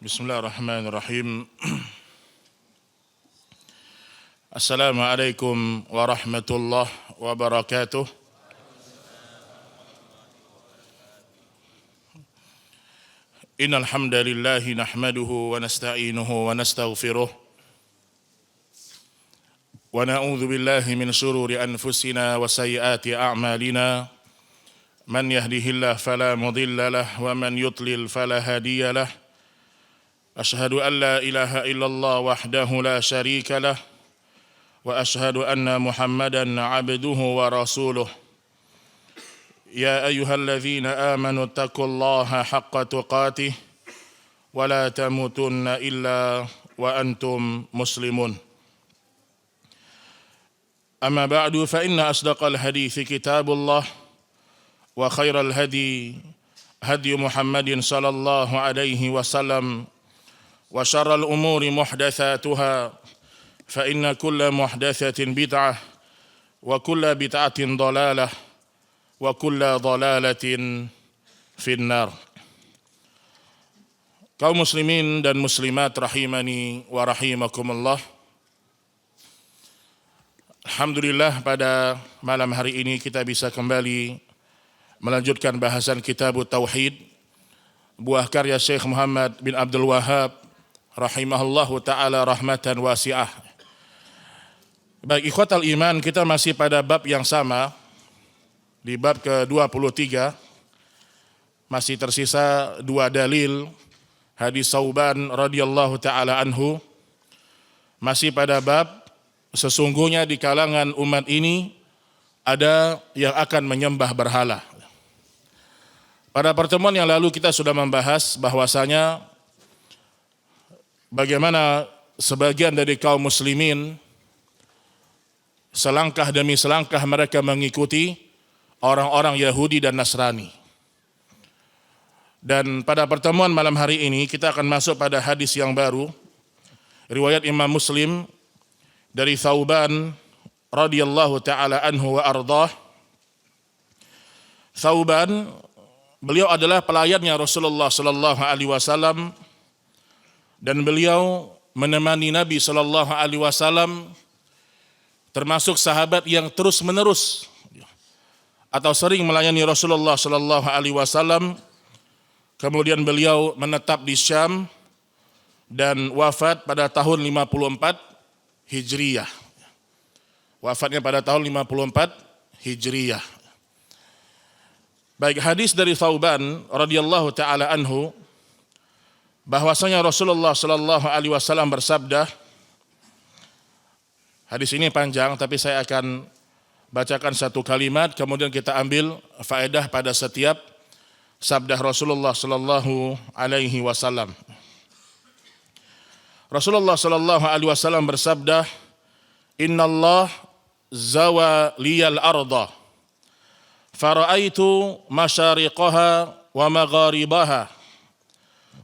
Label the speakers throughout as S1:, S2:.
S1: Bismillahirrahmanirrahim. Assalamualaikum warahmatullahi wabarakatuh. Innal hamdalillah nahmaduhu wa nasta'inuhu wa nastaghfiruh wa na'udzu billahi min shururi anfusina wa sayyiati a'malina. Man yahdihillahu fala mudilla lahu wa man yudlil fala hadiya lahu. Ashhadu an la ilaha illallah wahdahu la syarika lah wa ashhadu anna Muhammadan abduhu wa rasuluh. Ya ayyuhalladzina amanu taqullaha haqqa tuqatih wa la tamutunna illa wa antum muslimun. Amma ba'du fa inna asdaqal hadithi kitabullah wa khairal hadi hadi Muhammadin sallallahu alaihi wasallam wa syarral umuri muhdatsatuha fa inna kulla muhdatsatin bid'ah wa kulla bid'atin dhalalah wa kulla dhalalatin finnar. Kaum muslimin dan muslimat rahimani wa rahimakumullah. Alhamdulillah pada malam hari ini kita bisa kembali melanjutkan bahasan kitab Tauhid, buah karya Syekh Muhammad bin Abdul Wahhab rahimahullahu ta'ala rahmatan wasi'ah. Baik ikhwatal iman, kita masih pada bab yang sama, di bab ke-23. Masih tersisa dua dalil, hadis Tsauban radhiyallahu ta'ala anhu. Masih pada bab sesungguhnya di kalangan umat ini ada yang akan menyembah berhala. Pada pertemuan yang lalu kita sudah membahas bahwasanya bagaimana sebagian dari kaum muslimin selangkah demi selangkah mereka mengikuti orang-orang Yahudi dan Nasrani. Dan pada pertemuan malam hari ini kita akan masuk pada hadis yang baru, riwayat Imam Muslim dari Tsauban radhiyallahu ta'ala anhu wa ardhah. Tsauban, beliau adalah pelayannya Rasulullah sallallahu alaihi wasallam dan beliau menemani Nabi sallallahu alaihi wasallam, termasuk sahabat yang terus-menerus atau sering melayani Rasulullah sallallahu alaihi wasallam. Kemudian beliau menetap di Syam dan wafat pada tahun 54 Hijriyah. Wafatnya pada tahun 54 Hijriyah. Baik, hadis dari Tsauban radhiyallahu taala anhu bahwasanya Rasulullah sallallahu alaihi wasallam bersabda. Hadis ini panjang tapi saya akan bacakan satu kalimat, kemudian kita ambil faedah pada setiap sabda Rasulullah sallallahu alaihi wasallam. Rasulullah sallallahu alaihi wasallam bersabda, "Innallah zawa liyal arda fara'aitu masyariqaha wa magharibaha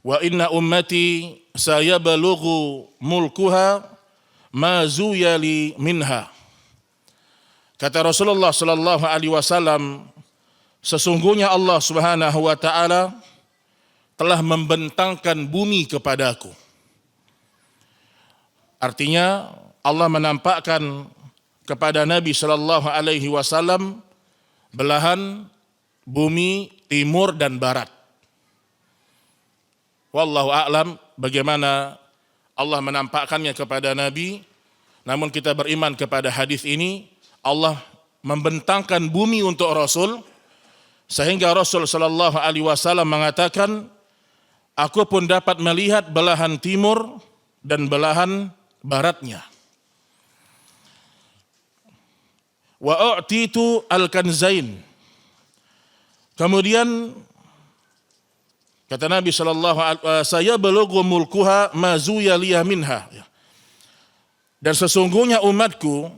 S1: wa inna ummati sayablughu mulkuha ma zuyali minha." Kata Rasulullah sallallahu alaihi wasallam, sesungguhnya Allah Subhanahu wa taala telah membentangkan bumi kepadaku. Artinya Allah menampakkan kepada Nabi sallallahu alaihi wasallam belahan bumi timur dan barat. Wallahu a'lam bagaimana Allah menampakkannya kepada Nabi. Namun kita beriman kepada hadis ini, Allah membentangkan bumi untuk Rasul sehingga Rasul sallallahu alaihi wasallam mengatakan, aku pun dapat melihat belahan timur dan belahan baratnya. Wa u'titu al-kanzain. Kemudian kata Nabi sallallahu alaihi wasallam, saya belughu mulkuha ma zuyaliya minha. Dan sesungguhnya umatku,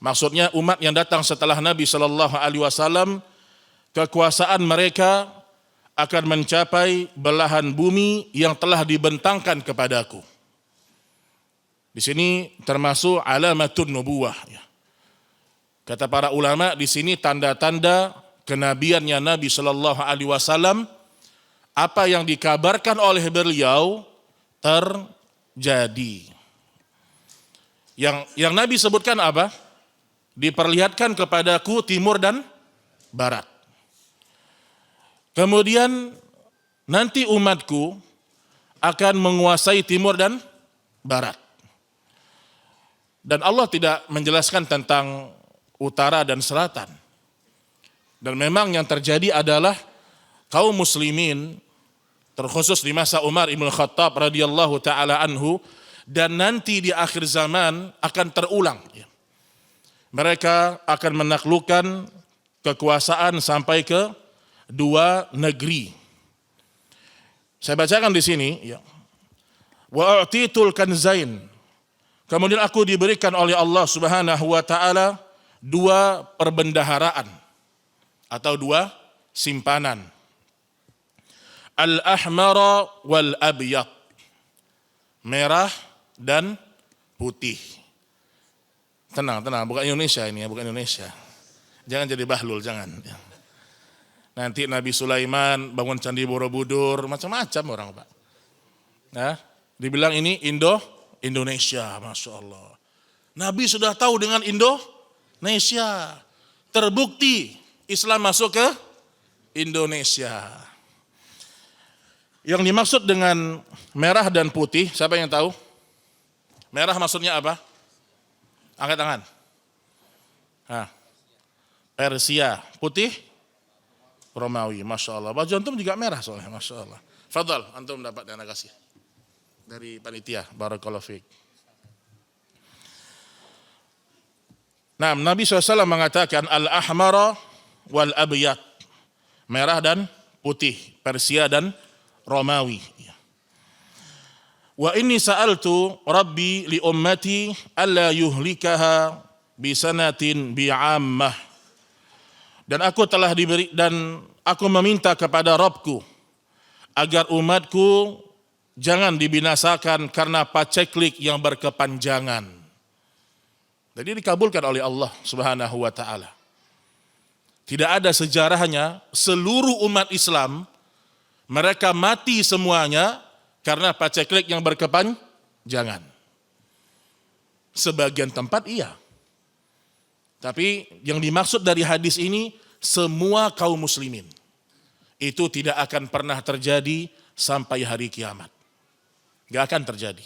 S1: maksudnya umat yang datang setelah Nabi sallallahu alaihi wasallam, kekuasaan mereka akan mencapai belahan bumi yang telah dibentangkan kepadaku. Di sini termasuk alamatun nubuwah. Kata para ulama, di sini tanda-tanda kenabiannya Nabi sallallahu alaihi wasallam, apa yang dikabarkan oleh beliau terjadi. Yang Nabi sebutkan apa? Diperlihatkan kepadaku timur dan barat. Kemudian nanti umatku akan menguasai timur dan barat. Dan Allah tidak menjelaskan tentang utara dan selatan. Dan memang yang terjadi adalah kaum muslimin, terkhusus di masa Umar ibn Khattab radhiyallahu taala anhu, dan nanti di akhir zaman akan terulang. Mereka akan menaklukkan kekuasaan sampai ke 2 negeri. Saya bacakan di sini, ya. Wa a'titul kanzain. Kemudian aku diberikan oleh Allah Subhanahu wa taala 2 perbendaharaan atau 2 simpanan. Al-ahmara wal abyad. Merah dan putih. Tenang, bukan Indonesia ini ya, bukan Indonesia. Jangan jadi bahlul, jangan. Nanti Nabi Sulaiman bangun candi Borobudur, macam-macam orang, Pak. Nah, dibilang ini Indonesia, Masya Allah. Nabi sudah tahu dengan Indonesia. Terbukti Islam masuk ke Indonesia. Yang dimaksud dengan merah dan putih, siapa yang tahu? Merah maksudnya apa? Angkat tangan. Persia. Putih? Romawi. Masya Allah. Baju antum juga merah soalnya. Masya Allah. Fadal, antum dapat yang kasih. Dari panitia. Barakallahu fiik. Nah, Nabi SAW mengatakan al-ahmara wal abyad. Merah dan putih. Persia dan Romawi. Wa inni sa'altu rabbi li ummati alla yuhlikaha bisanatin bi'ammah. Dan aku telah diberi, dan aku meminta kepada Rabbku agar umatku jangan dibinasakan karena paceklik yang berkepanjangan. Jadi dikabulkan oleh Allah Subhanahu wa taala. Tidak ada sejarahnya seluruh umat Islam mereka mati semuanya karena paceklik yang berkepanjangan. Sebagian tempat iya. Tapi yang dimaksud dari hadis ini semua kaum muslimin. Itu tidak akan pernah terjadi sampai hari kiamat. Gak akan terjadi.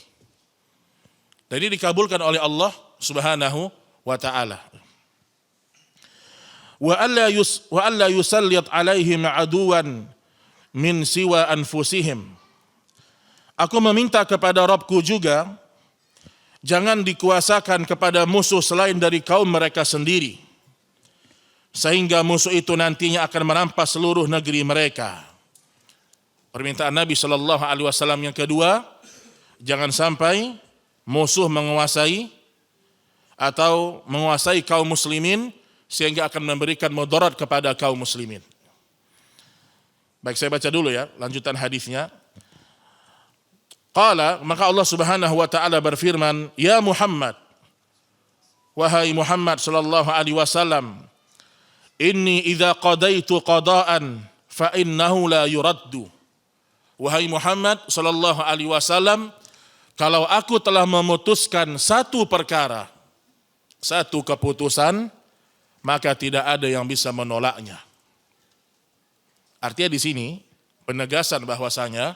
S1: Jadi dikabulkan oleh Allah Subhanahu wa taala. Wa alla yusallit alaihim aduwan min siwa anfusihim. Aku meminta kepada Rabbku juga, jangan dikuasakan kepada musuh selain dari kaum mereka sendiri. Sehingga musuh itu nantinya akan merampas seluruh negeri mereka. Permintaan Nabi SAW yang kedua, jangan sampai musuh menguasai atau menguasai kaum muslimin sehingga akan memberikan mudarat kepada kaum muslimin. Baik, saya baca dulu ya lanjutan hadisnya. Qala, maka Allah Subhanahu wa taala berfirman, "Ya Muhammad, wahai Muhammad sallallahu alaihi wasallam, inni idza qadaitu qadaan fa innahu la yuraddu." Wahai Muhammad sallallahu alaihi wasallam, kalau aku telah memutuskan satu perkara, satu keputusan, maka tidak ada yang bisa menolaknya. Artinya di sini penegasan bahwasanya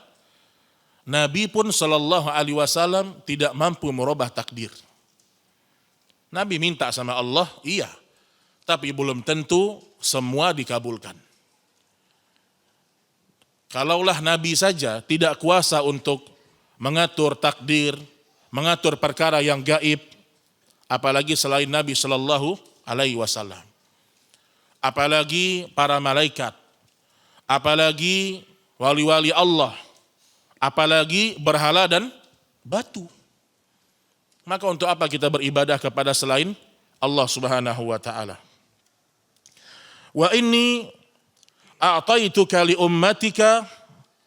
S1: Nabi pun sallallahu alaihi wasallam tidak mampu merubah takdir. Nabi minta sama Allah, iya, tapi belum tentu semua dikabulkan. Kalaulah Nabi saja tidak kuasa untuk mengatur takdir, mengatur perkara yang gaib, apalagi selain Nabi sallallahu alaihi wasallam. Apalagi para malaikat, apalagi wali-wali Allah, apalagi berhala dan batu. Maka untuk apa kita beribadah kepada selain Allah Subhanahu wa taala? Wa inni a'taituka li ummatika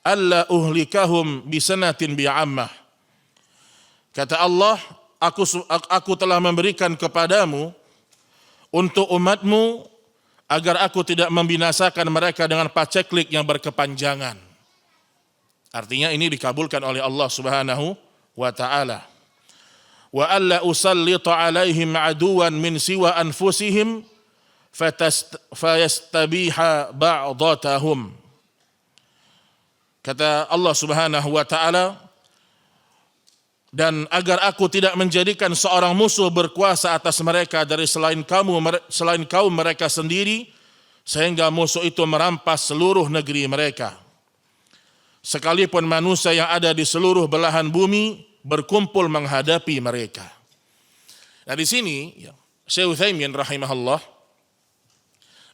S1: alla uhlikahum bisanatin bi'ammah. Kata Allah, aku telah memberikan kepadamu untuk umatmu agar aku tidak membinasakan mereka dengan paceklik yang berkepanjangan. Artinya ini dikabulkan oleh Allah Subhanahu wa taala. Wa alla usallita alaihim aduwan min siwa anfusihim fayastabiha ba'datahum. Kata Allah Subhanahu wa taala, dan agar aku tidak menjadikan seorang musuh berkuasa atas mereka dari selain kaum mereka sendiri, sehingga musuh itu merampas seluruh negeri mereka. Sekalipun manusia yang ada di seluruh belahan bumi berkumpul menghadapi mereka. Nah di sini Syekh Utsaimin rahimahullah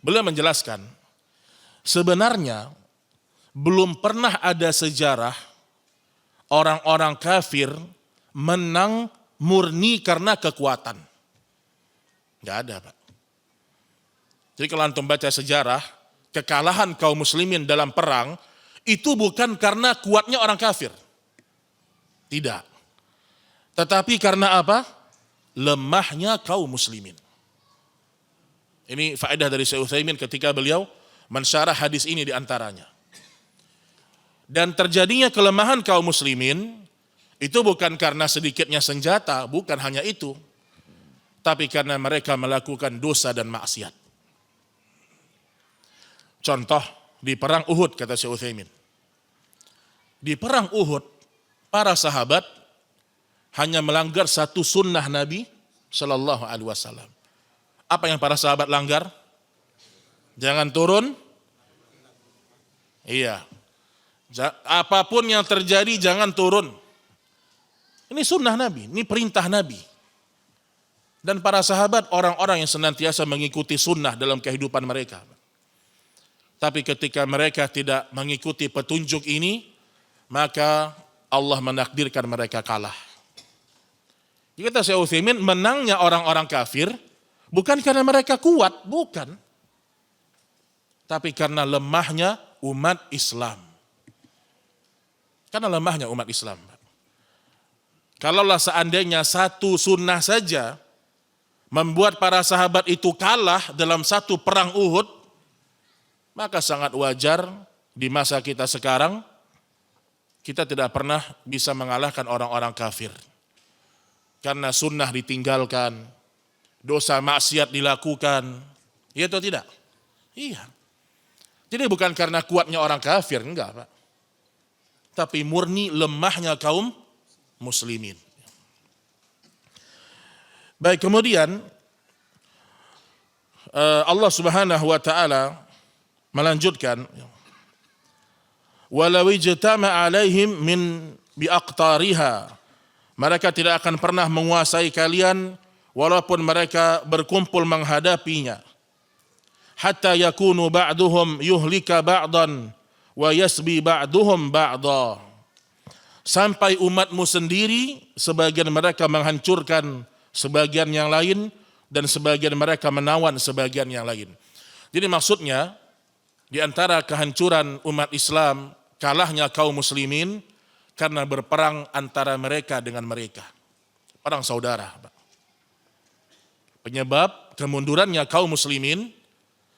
S1: beliau menjelaskan, sebenarnya belum pernah ada sejarah orang-orang kafir menang murni karena kekuatan. Enggak ada, Pak. Jadi kalau antum baca sejarah, kekalahan kaum muslimin dalam perang itu bukan karena kuatnya orang kafir. Tidak. Tetapi karena apa? Lemahnya kaum muslimin. Ini faedah dari Syekh Utsaimin ketika beliau mensyarah hadis ini di antaranya. Dan terjadinya kelemahan kaum muslimin itu bukan karena sedikitnya senjata, bukan hanya itu. Tapi karena mereka melakukan dosa dan maksiat. Contoh di perang Uhud, kata Syekh Utsaimin. Di perang Uhud, para sahabat hanya melanggar satu sunnah Nabi Sallallahu Alaihi Wasallam. Apa yang para sahabat langgar? Jangan turun. Iya. Apapun yang terjadi jangan turun. Ini sunnah Nabi, ini perintah Nabi. Dan para sahabat orang-orang yang senantiasa mengikuti sunnah dalam kehidupan mereka. Tapi ketika mereka tidak mengikuti petunjuk ini, maka Allah menakdirkan mereka kalah. Jadi kata Syekh Utsaimin, menangnya orang-orang kafir bukan karena mereka kuat, bukan. Tapi karena lemahnya umat Islam. Karena lemahnya umat Islam. Kalaulah seandainya satu sunnah saja membuat para sahabat itu kalah dalam satu perang Uhud, maka sangat wajar di masa kita sekarang kita tidak pernah bisa mengalahkan orang-orang kafir. Karena sunnah ditinggalkan, dosa maksiat dilakukan, iya atau tidak? Iya. Jadi bukan karena kuatnya orang kafir, enggak Pak. Tapi murni lemahnya kaum muslimin. Baik, kemudian Allah Subhanahu wa taala melanjutkan, walau ijtama alaihim min biaqtariha, mereka tidak akan pernah menguasai kalian walaupun mereka berkumpul menghadapinya, hatta yakunu ba'duhum yuhlika ba'dan wa yasbi ba'duhum ba'da, sampai umatmu sendiri sebagian mereka menghancurkan sebagian yang lain dan sebagian mereka menawan sebagian yang lain. Jadi maksudnya di antara kehancuran umat Islam, kalahnya kaum muslimin karena berperang antara mereka dengan mereka. Perang saudara. Penyebab kemundurannya kaum muslimin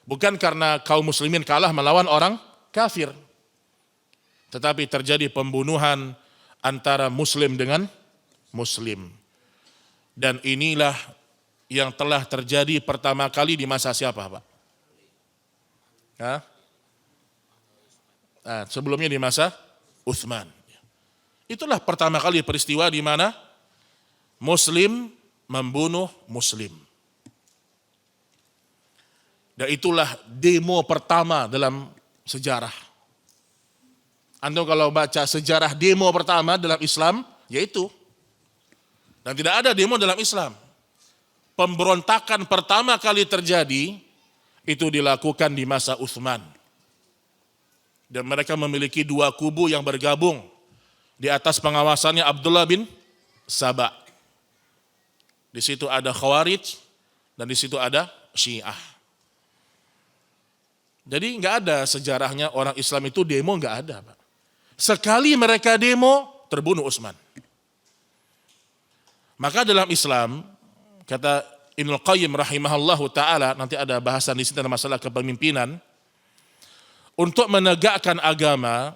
S1: bukan karena kaum muslimin kalah melawan orang kafir. Tetapi terjadi pembunuhan antara muslim dengan muslim. Dan inilah yang telah terjadi pertama kali di masa siapa, Pak? Sebelumnya di masa Utsman. Itulah pertama kali peristiwa di mana muslim membunuh muslim. Dan itulah demo pertama dalam sejarah. Antum kalau baca sejarah demo pertama dalam Islam, yaitu. Dan tidak ada demo dalam Islam. Pemberontakan pertama kali terjadi, itu dilakukan di masa Utsman. Dan mereka memiliki dua kubu yang bergabung. Di atas pengawasannya Abdullah bin Saba. Di situ ada Khawarij, dan di situ ada Syiah. Jadi enggak ada sejarahnya orang Islam itu demo, enggak ada, Pak. Sekali mereka demo, terbunuh Utsman. Maka dalam Islam, kata Ibnul Qayyim rahimahullahu ta'ala, nanti ada bahasan di sini tentang masalah kepemimpinan, untuk menegakkan agama,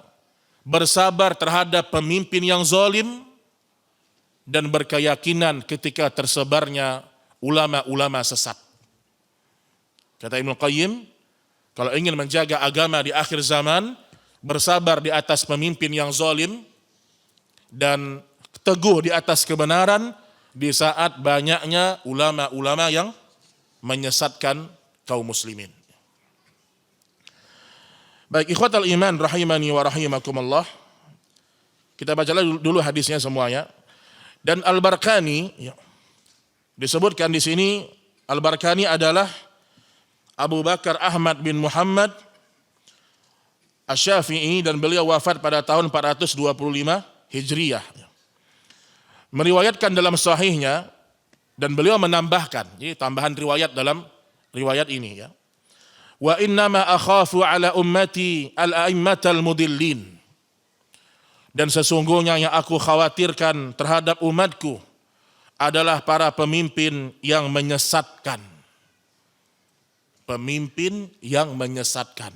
S1: bersabar terhadap pemimpin yang zalim, dan berkeyakinan ketika tersebarnya ulama-ulama sesat. Kata Ibnu Qayyim, kalau ingin menjaga agama di akhir zaman, bersabar di atas pemimpin yang zalim dan teguh di atas kebenaran di saat banyaknya ulama-ulama yang menyesatkan kaum muslimin. Baik, ikhwatal iman rahimani wa rahimakumullah. Kita baca dulu hadisnya semuanya. Dan Al-Barqani disebutkan di sini, Al-Barqani adalah Abu Bakar Ahmad bin Muhammad Asy-Syafi'i, dan beliau wafat pada tahun 425 Hijriyah. Meriwayatkan dalam sahihnya, dan beliau menambahkan, jadi tambahan riwayat dalam riwayat ini ya. Wa innama akhafu ala ummati al-a'immatal mudillin. Dan sesungguhnya yang aku khawatirkan terhadap umatku adalah para pemimpin yang menyesatkan. Pemimpin yang menyesatkan.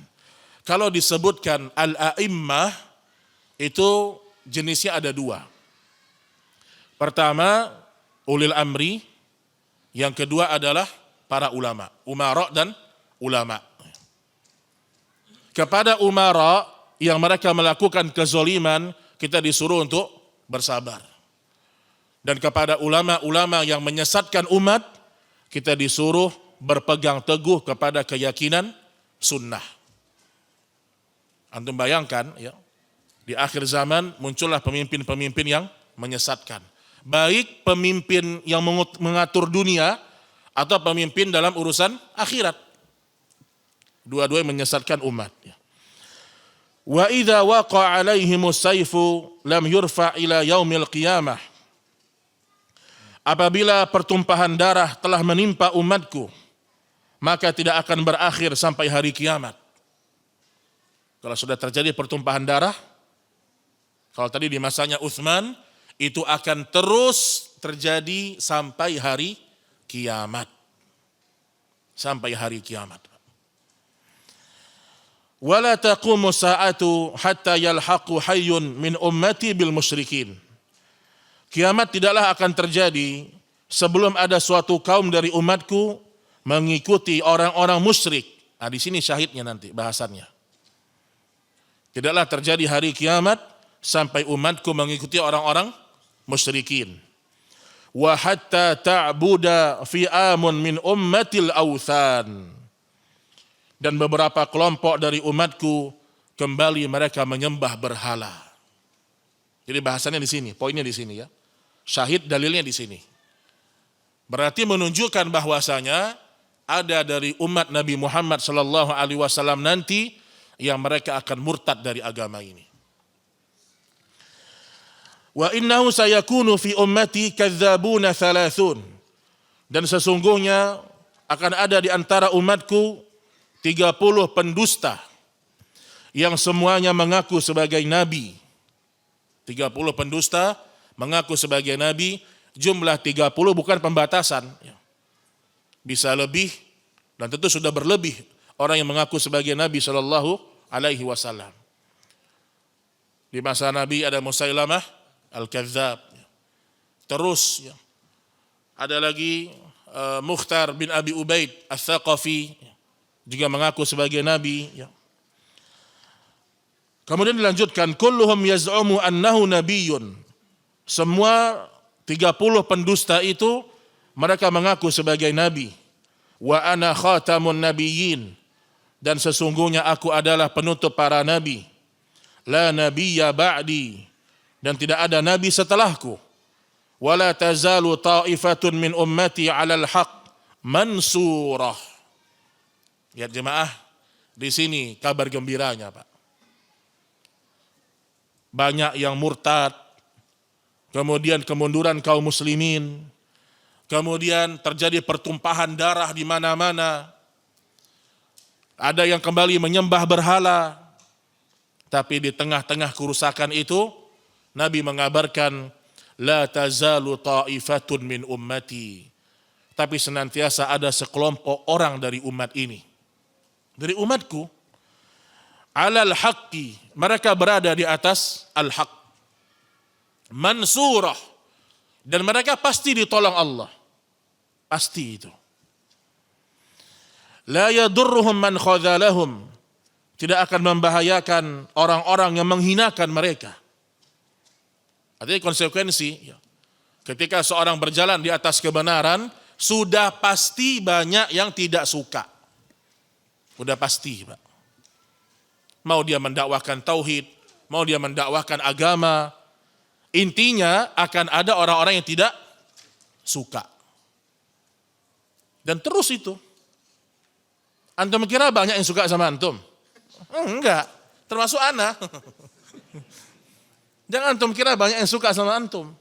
S1: Kalau disebutkan al-a'immah, itu jenisnya ada dua. Pertama, ulil amri. Yang kedua adalah para ulama. Umara dan ulama. Kepada umara yang mereka melakukan kezaliman, kita disuruh untuk bersabar. Dan kepada ulama-ulama yang menyesatkan umat, kita disuruh berpegang teguh kepada keyakinan sunnah. Antum bayangkan ya, di akhir zaman muncullah pemimpin-pemimpin yang menyesatkan. Baik pemimpin yang mengatur dunia atau pemimpin dalam urusan akhirat. Dua-duanya menyesatkan umat. Wa idza waqa'a 'alaihimus sayfu lam yurfa' ila yaumil qiyamah. Apabila pertumpahan darah telah menimpa umatku, maka tidak akan berakhir sampai hari kiamat. Kalau sudah terjadi pertumpahan darah, kalau tadi di masanya Utsman, itu akan terus terjadi sampai hari kiamat. Sampai hari kiamat. Wala taqumu sa'atu hatta yalhaqu hayyun min ummati bil musyrikin. Kiamat tidaklah akan terjadi sebelum ada suatu kaum dari umatku mengikuti orang-orang musyrik. Nah, di sini syahidnya nanti bahasannya. Tidaklah terjadi hari kiamat sampai umatku mengikuti orang-orang musyrikin. Wa hatta ta'buda fi'amun min ummatil awthan. Dan beberapa kelompok dari umatku kembali mereka menyembah berhala. Jadi bahasannya di sini, poinnya di sini ya. Syahid dalilnya di sini. Berarti menunjukkan bahwasanya ada dari umat Nabi Muhammad sallallahu alaihi wasallam nanti yang mereka akan murtad dari agama ini. Wa innahu sayakunu fi ummati kadzabuna thalathun. Dan sesungguhnya akan ada di antara umatku 30 pendusta yang semuanya mengaku sebagai nabi. 30 pendusta mengaku sebagai nabi, jumlah 30 bukan pembatasan. Bisa lebih dan tentu sudah berlebih orang yang mengaku sebagai nabi sallallahu alaihi wasallam. Di masa Nabi ada Musailamah al-Kadzdzab. Terus ada lagi Mukhtar bin Abi Ubaid Ats-Tsaqafi juga mengaku sebagai nabi. Kemudian dilanjutkan, kulluhum yaz'umu annahu nabiyyun. Semua 30 pendusta itu mereka mengaku sebagai nabi. Wa ana khatamun nabiyyin. Dan sesungguhnya aku adalah penutup para nabi. La nabiyya ba'di. Dan tidak ada nabi setelahku. Wala tazalu ta'ifatun min ummati 'alal haqq mansurah. Lihat jemaah, di sini kabar gembiranya Pak. Banyak yang murtad, kemudian kemunduran kaum muslimin, kemudian terjadi pertumpahan darah di mana-mana. Ada yang kembali menyembah berhala, tapi di tengah-tengah kerusakan itu, Nabi mengabarkan, la tazalu ta'ifatun min ummati. Tapi senantiasa ada sekelompok orang dari umat ini. Dari umatku, alal haqqi, mereka berada di atas al-haq, mansurah, dan mereka pasti ditolong Allah, pasti itu. La yadurruhum man khadzalahum, tidak akan membahayakan orang-orang yang menghinakan mereka. Artinya konsekuensi, ketika seorang berjalan di atas kebenaran, sudah pasti banyak yang tidak suka. Sudah pasti, Pak. Mau dia mendakwakan tauhid, mau dia mendakwakan agama, intinya akan ada orang-orang yang tidak suka. Dan terus itu. Antum kira banyak yang suka sama antum? Enggak, termasuk ana. Jangan antum kira banyak yang suka sama antum.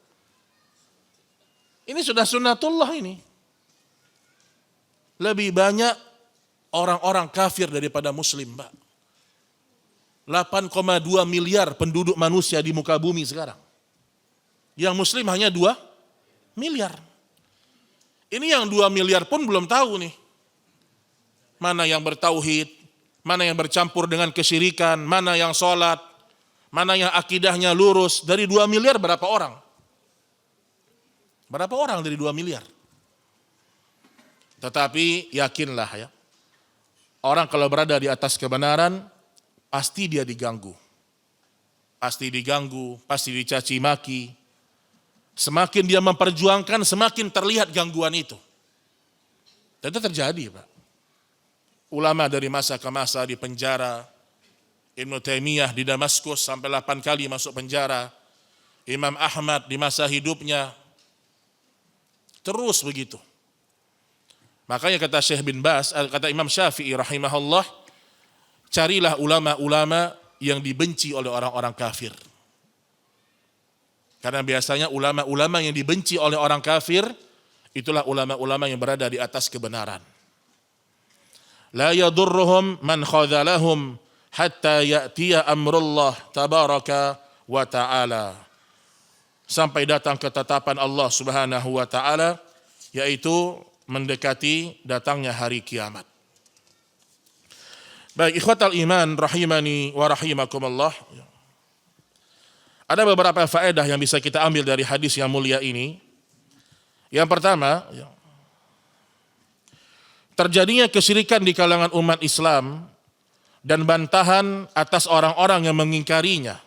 S1: Ini sudah sunnatullah ini. Lebih banyak orang-orang kafir daripada muslim, Pak. 8,2 miliar penduduk manusia di muka bumi sekarang. Yang muslim hanya 2 miliar. Ini yang 2 miliar pun belum tahu nih. Mana yang bertauhid, mana yang bercampur dengan kesyirikan, mana yang sholat, mana yang akidahnya lurus. Dari 2 miliar berapa orang? Berapa orang dari 2 miliar? Tetapi yakinlah ya, orang kalau berada di atas kebenaran, pasti dia diganggu. Pasti diganggu, pasti dicaci maki. Semakin dia memperjuangkan, semakin terlihat gangguan itu. Dan itu terjadi, Pak. Ulama dari masa ke masa di penjara. Ibnu Taimiyah di Damaskus sampai 8 kali masuk penjara. Imam Ahmad di masa hidupnya. Terus begitu. Makanya kata Syekh bin Baz, kata Imam Syafi'i rahimahullah, carilah ulama-ulama yang dibenci oleh orang-orang kafir. Karena biasanya ulama-ulama yang dibenci oleh orang kafir, itulah ulama-ulama yang berada di atas kebenaran. La yadurruhum man khadzalahum hatta ya'tiya amrullah tabaraka wa ta'ala. Sampai datang ketetapan Allah Subhanahu wa ta'ala, yaitu mendekati datangnya hari kiamat. Baik, ikhwatal iman rahimani wa rahimakumullah. Ada beberapa faedah yang bisa kita ambil dari hadis yang mulia ini. Yang pertama, terjadinya kesyirikan di kalangan umat Islam dan bantahan atas orang-orang yang mengingkarinya.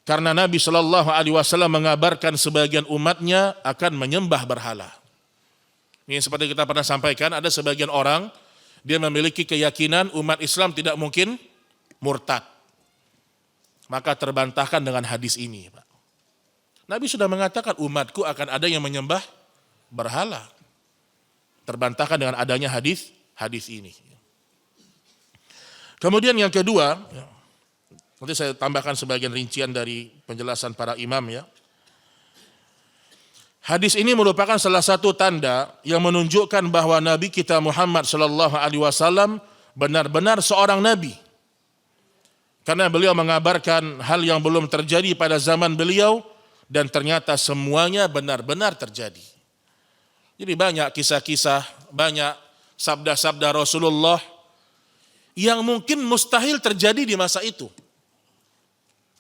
S1: Karena Nabi Shallallahu Alaihi Wasallam mengabarkan sebagian umatnya akan menyembah berhala. Ini seperti kita pernah sampaikan, ada sebagian orang dia memiliki keyakinan umat Islam tidak mungkin murtad. Maka terbantahkan dengan hadis ini, Pak. Nabi sudah mengatakan umatku akan ada yang menyembah berhala. Terbantahkan dengan adanya hadis ini. Kemudian yang kedua, nanti saya tambahkan sebagian rincian dari penjelasan para imam ya. Hadis ini merupakan salah satu tanda yang menunjukkan bahwa Nabi kita Muhammad sallallahu alaihi wasallam benar-benar seorang nabi. Karena beliau mengabarkan hal yang belum terjadi pada zaman beliau dan ternyata semuanya benar-benar terjadi. Jadi banyak kisah-kisah, banyak sabda-sabda Rasulullah yang mungkin mustahil terjadi di masa itu.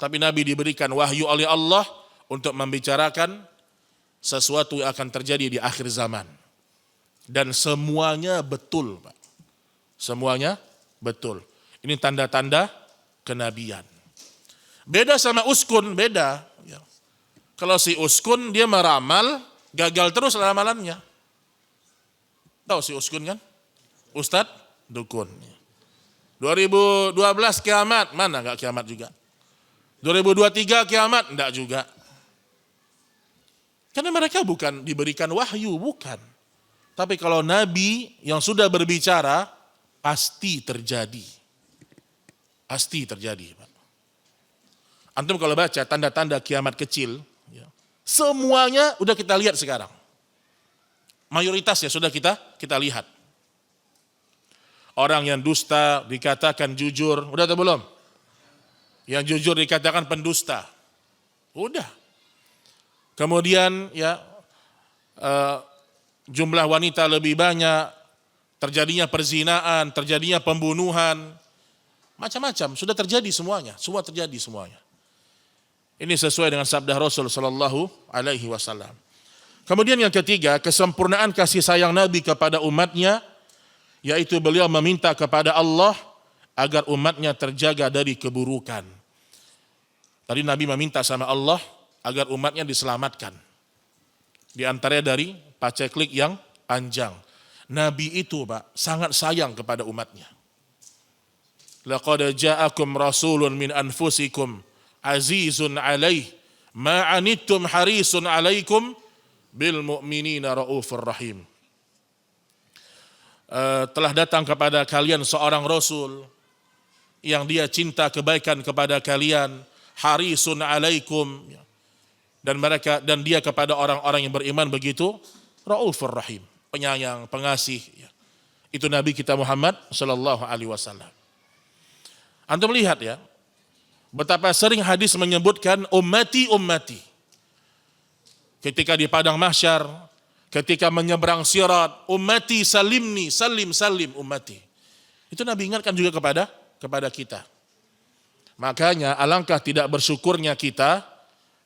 S1: Tapi Nabi diberikan wahyu oleh Allah untuk membicarakan sesuatu yang akan terjadi di akhir zaman. Dan semuanya betul, Pak. Semuanya betul. Ini tanda-tanda kenabian. Beda sama uskun, beda. Kalau si uskun dia meramal, gagal terus ramalannya. Tahu si uskun kan? Ustadz dukun. 2012 kiamat, mana enggak kiamat juga. 2023 kiamat, enggak juga. Karena mereka bukan diberikan wahyu, bukan. Tapi kalau Nabi yang sudah berbicara, pasti terjadi. Pasti terjadi, Pak. Antum kalau baca tanda-tanda kiamat kecil, semuanya udah kita lihat sekarang. Mayoritasnya sudah kita lihat. Orang yang dusta dikatakan jujur, udah atau belum? Yang jujur dikatakan pendusta. Udah. Kemudian jumlah wanita lebih banyak, terjadinya perzinaan, terjadinya pembunuhan, Macam-macam, sudah terjadi semuanya, semua terjadi semuanya. Ini sesuai dengan sabda Rasul sallallahu alaihi wasallam. Kemudian yang ketiga, kesempurnaan kasih sayang Nabi kepada umatnya, yaitu beliau meminta kepada Allah agar umatnya terjaga dari keburukan. Tadi Nabi meminta sama Allah agar umatnya diselamatkan. Di antaranya dari paceklik yang panjang. Nabi itu Pak sangat sayang kepada umatnya. Laqad ja'akum rasulun min anfusikum azizun alaih ma anittum harisun alaikum bil mu'minina raufur rahim. Telah datang kepada kalian seorang rasul yang dia cinta kebaikan kepada kalian, harisun alaikum, dan dia kepada orang-orang yang beriman begitu raufur rahim, penyayang, pengasih. Itu Nabi kita Muhammad sallallahu alaihi wasallam. Antum lihat ya, betapa sering hadis menyebutkan ummati ummati. Ketika di padang mahsyar, ketika menyeberang sirat, ummati salimni, salim salim ummati. Itu Nabi ingatkan juga kepada kita. Makanya alangkah tidak bersyukurnya kita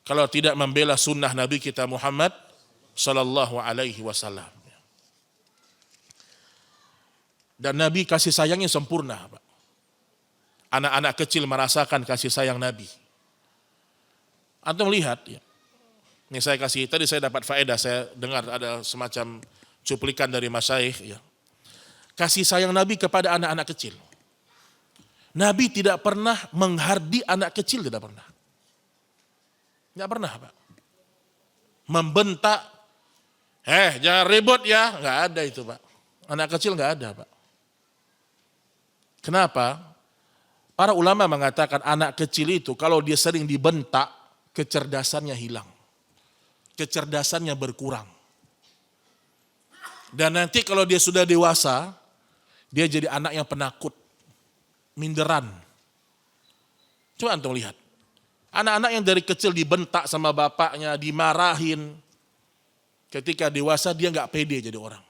S1: kalau tidak membela sunnah Nabi kita Muhammad sallallahu alaihi wasallam. Dan Nabi kasih sayangnya sempurna, Pak. Anak-anak kecil merasakan kasih sayang Nabi. Antum lihat ya. Ini tadi saya dapat faedah, saya dengar ada semacam cuplikan dari masyayikh ya. Kasih sayang Nabi kepada anak-anak kecil. Nabi tidak pernah menghardi anak kecil, tidak pernah. Tidak pernah, Pak. Membentak, jangan ribut ya, enggak ada itu, Pak. Anak kecil enggak ada, Pak. Kenapa? Para ulama mengatakan anak kecil itu kalau dia sering dibentak, kecerdasannya hilang. Kecerdasannya berkurang. Dan nanti kalau dia sudah dewasa, dia jadi anak yang penakut, minderan. Coba antum lihat. Anak-anak yang dari kecil dibentak sama bapaknya, dimarahin. Ketika dewasa dia enggak pede jadi orang.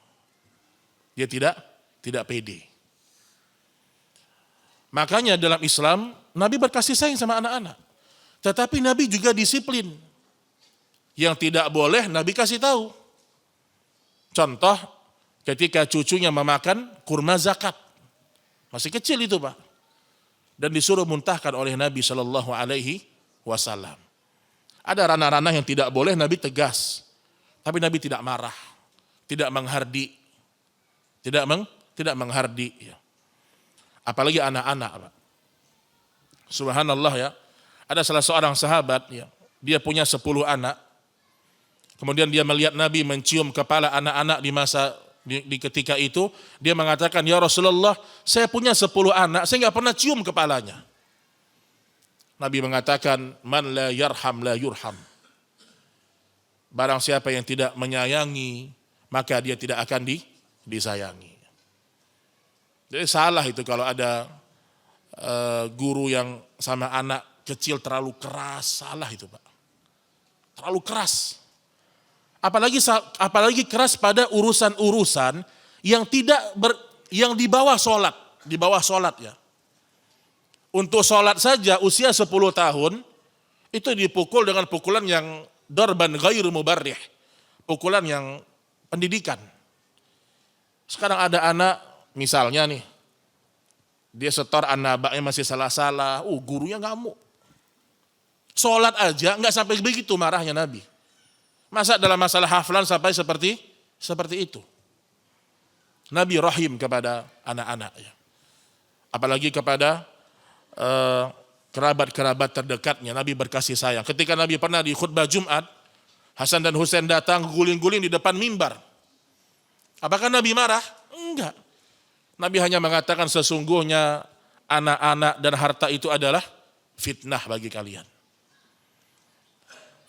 S1: Dia tidak pede. Makanya dalam Islam, Nabi berkasih sayang sama anak-anak. Tetapi Nabi juga disiplin. Yang tidak boleh Nabi kasih tahu. Contoh, ketika cucunya memakan kurma zakat. Masih kecil itu Pak. Dan disuruh muntahkan oleh Nabi Shallallahu Alaihi Wasallam. Ada ranah-ranah yang tidak boleh Nabi tegas. Tapi Nabi tidak marah. Tidak menghardi. Tidak menghardi. Ya. Apalagi anak-anak, Pak. Subhanallah ya. Ada salah seorang sahabat ya, dia punya 10 anak. Kemudian dia melihat Nabi mencium kepala anak-anak di ketika itu, dia mengatakan, "Ya Rasulullah, saya punya 10 anak, saya enggak pernah cium kepalanya." Nabi mengatakan, "Man la yarham la yurham." Barang siapa yang tidak menyayangi, maka dia tidak akan disayangi. Jadi salah itu kalau ada guru yang sama anak kecil terlalu keras, salah itu Pak. Terlalu keras. Apalagi keras pada urusan-urusan yang yang di bawah sholat ya. Untuk sholat saja usia 10 tahun itu dipukul dengan pukulan yang darban ghairu mubarrih. Pukulan yang pendidikan. Sekarang ada anak misalnya nih, dia setor anabaknya masih salah-salah, gurunya ngamuk. Sholat aja nggak sampai begitu marahnya Nabi. Masa dalam masalah hafalan sampai seperti itu. Nabi rahim kepada anak-anak. Ya. Apalagi kepada kerabat-kerabat terdekatnya, Nabi berkasih sayang. Ketika Nabi pernah di khutbah Jumat, Hasan dan Husain datang guling-guling di depan mimbar. Apakah Nabi marah? Enggak. Nabi hanya mengatakan sesungguhnya anak-anak dan harta itu adalah fitnah bagi kalian.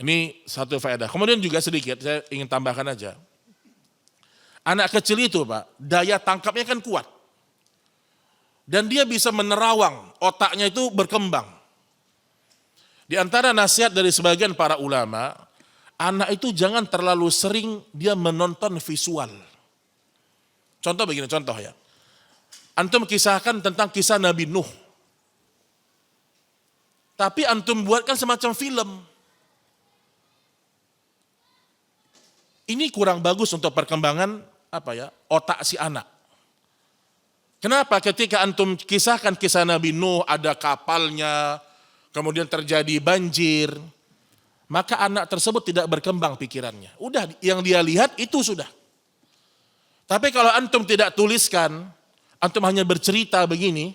S1: Ini satu faedah. Kemudian juga sedikit saya ingin tambahkan aja. Anak kecil itu Pak, daya tangkapnya kan kuat. Dan dia bisa menerawang, otaknya itu berkembang. Di antara nasihat dari sebagian para ulama, anak itu jangan terlalu sering dia menonton visual. Contoh begini, contoh ya. Antum kisahkan tentang kisah Nabi Nuh. Tapi antum buatkan semacam film. Ini kurang bagus untuk perkembangan otak si anak. Kenapa? Ketika antum kisahkan kisah Nabi Nuh, ada kapalnya, kemudian terjadi banjir, maka anak tersebut tidak berkembang pikirannya. Udah, yang dia lihat itu sudah. Tapi kalau antum tidak tuliskan, antum hanya bercerita begini,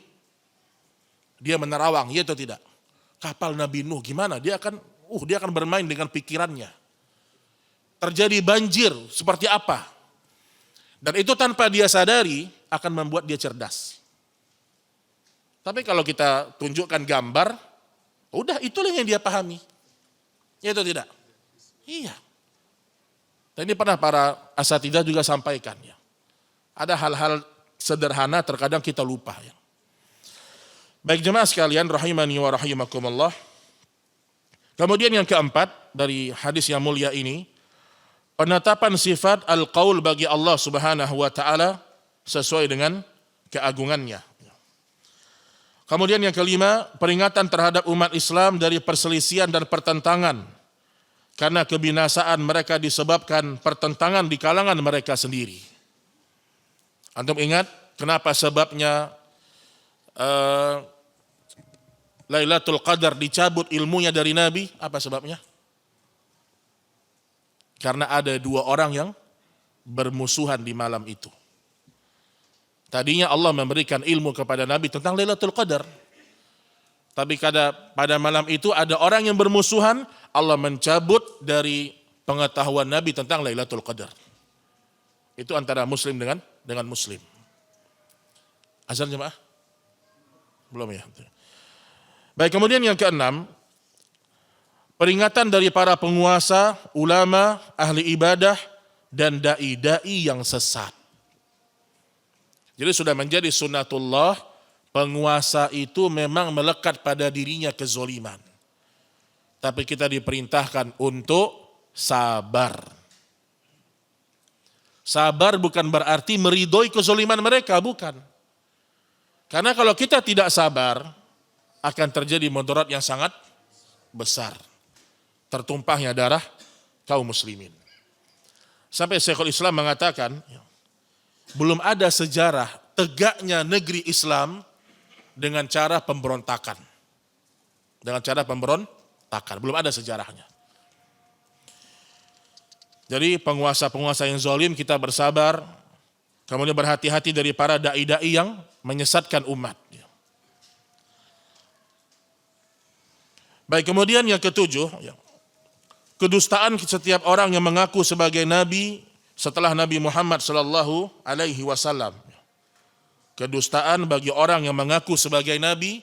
S1: dia menerawang, ya atau tidak? Kapal Nabi Nuh gimana? Dia akan bermain dengan pikirannya. Terjadi banjir seperti apa? Dan itu tanpa dia sadari akan membuat dia cerdas. Tapi kalau kita tunjukkan gambar, udah itulah yang dia pahami. Ya atau tidak? Iya. Dan ini pernah para asatidzah juga sampaikan ya. Ada hal-hal sederhana terkadang kita lupa ya. Baik jemaah sekalian rahimani wa rahimakumullah. Kemudian yang keempat dari hadis yang mulia ini, penetapan sifat al-qaul bagi Allah Subhanahu wa taala sesuai dengan keagungannya. Kemudian yang kelima, peringatan terhadap umat Islam dari perselisihan dan pertentangan karena kebinasaan mereka disebabkan pertentangan di kalangan mereka sendiri. Antum ingat kenapa sebabnya Lailatul Qadar dicabut ilmunya dari Nabi? Apa sebabnya? Karena ada dua orang yang bermusuhan di malam itu. Tadinya Allah memberikan ilmu kepada Nabi tentang Lailatul Qadar. Tapi pada malam itu ada orang yang bermusuhan, Allah mencabut dari pengetahuan Nabi tentang Lailatul Qadar. Itu antara muslim dengan muslim. Azan jemaah? Belum ya? Baik, kemudian yang keenam, peringatan dari para penguasa, ulama, ahli ibadah, dan da'i-da'i yang sesat. Jadi sudah menjadi sunnatullah, penguasa itu memang melekat pada dirinya kezoliman. Tapi kita diperintahkan untuk sabar. Sabar bukan berarti meridhoi kezoliman mereka, bukan. Karena kalau kita tidak sabar, akan terjadi mudarat yang sangat besar. Tertumpahnya darah kaum muslimin. Sampai Syekhul Islam mengatakan, belum ada sejarah tegaknya negeri Islam dengan cara pemberontakan. Dengan cara pemberontakan, belum ada sejarahnya. Jadi penguasa-penguasa yang zalim kita bersabar, kemudian berhati-hati dari para da'i-da'i yang menyesatkan umat. Baik, kemudian yang ketujuh, kedustaan setiap orang yang mengaku sebagai nabi setelah Nabi Muhammad sallallahu alaihi wasallam. Kedustaan bagi orang yang mengaku sebagai nabi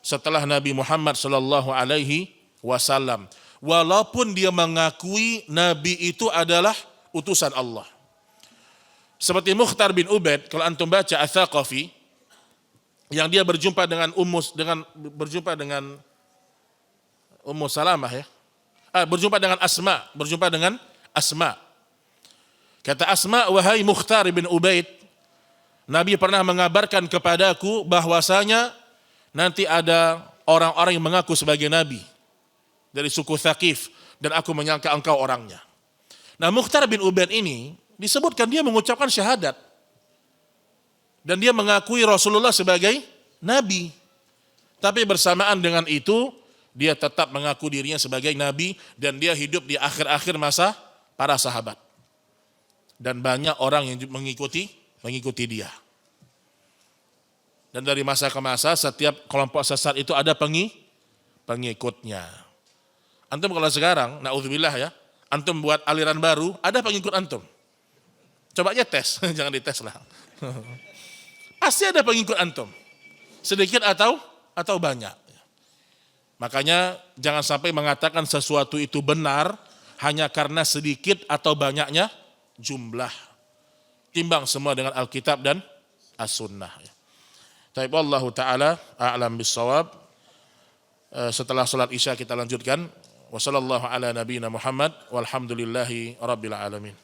S1: setelah Nabi Muhammad sallallahu alaihi wasallam, walaupun dia mengakui nabi itu adalah utusan Allah. Seperti Mukhtar bin Ubaid, kalau antum baca Ats-Tsaqafi, yang dia berjumpa dengan Ummu Salamah ya. Berjumpa dengan Asma. Kata Asma, wahai Mukhtar bin Ubaid, Nabi pernah mengabarkan kepadaku bahwasanya nanti ada orang-orang yang mengaku sebagai nabi dari suku Tsaqif dan aku menyangka engkau orangnya. Nah, Mukhtar bin Ubaid ini disebutkan dia mengucapkan syahadat dan dia mengakui Rasulullah sebagai nabi. Tapi bersamaan dengan itu dia tetap mengaku dirinya sebagai nabi dan dia hidup di akhir-akhir masa para sahabat. Dan banyak orang yang mengikuti dia. Dan dari masa ke masa setiap kelompok sesat itu ada pengikutnya. Antum kalau sekarang, naudzubillah ya, antum buat aliran baru, ada pengikut antum. Coba aja tes, jangan dites lah. Pasti ada pengikut antum. Sedikit atau banyak. Makanya jangan sampai mengatakan sesuatu itu benar hanya karena sedikit atau banyaknya jumlah. Timbang semua dengan Alkitab dan As-Sunnah. Taib Allah Ta'ala a'lam bis-shawab. Setelah salat Isya kita lanjutkan. Wassallallahu ala nabiyina Muhammad walhamdulillahi rabbil alamin.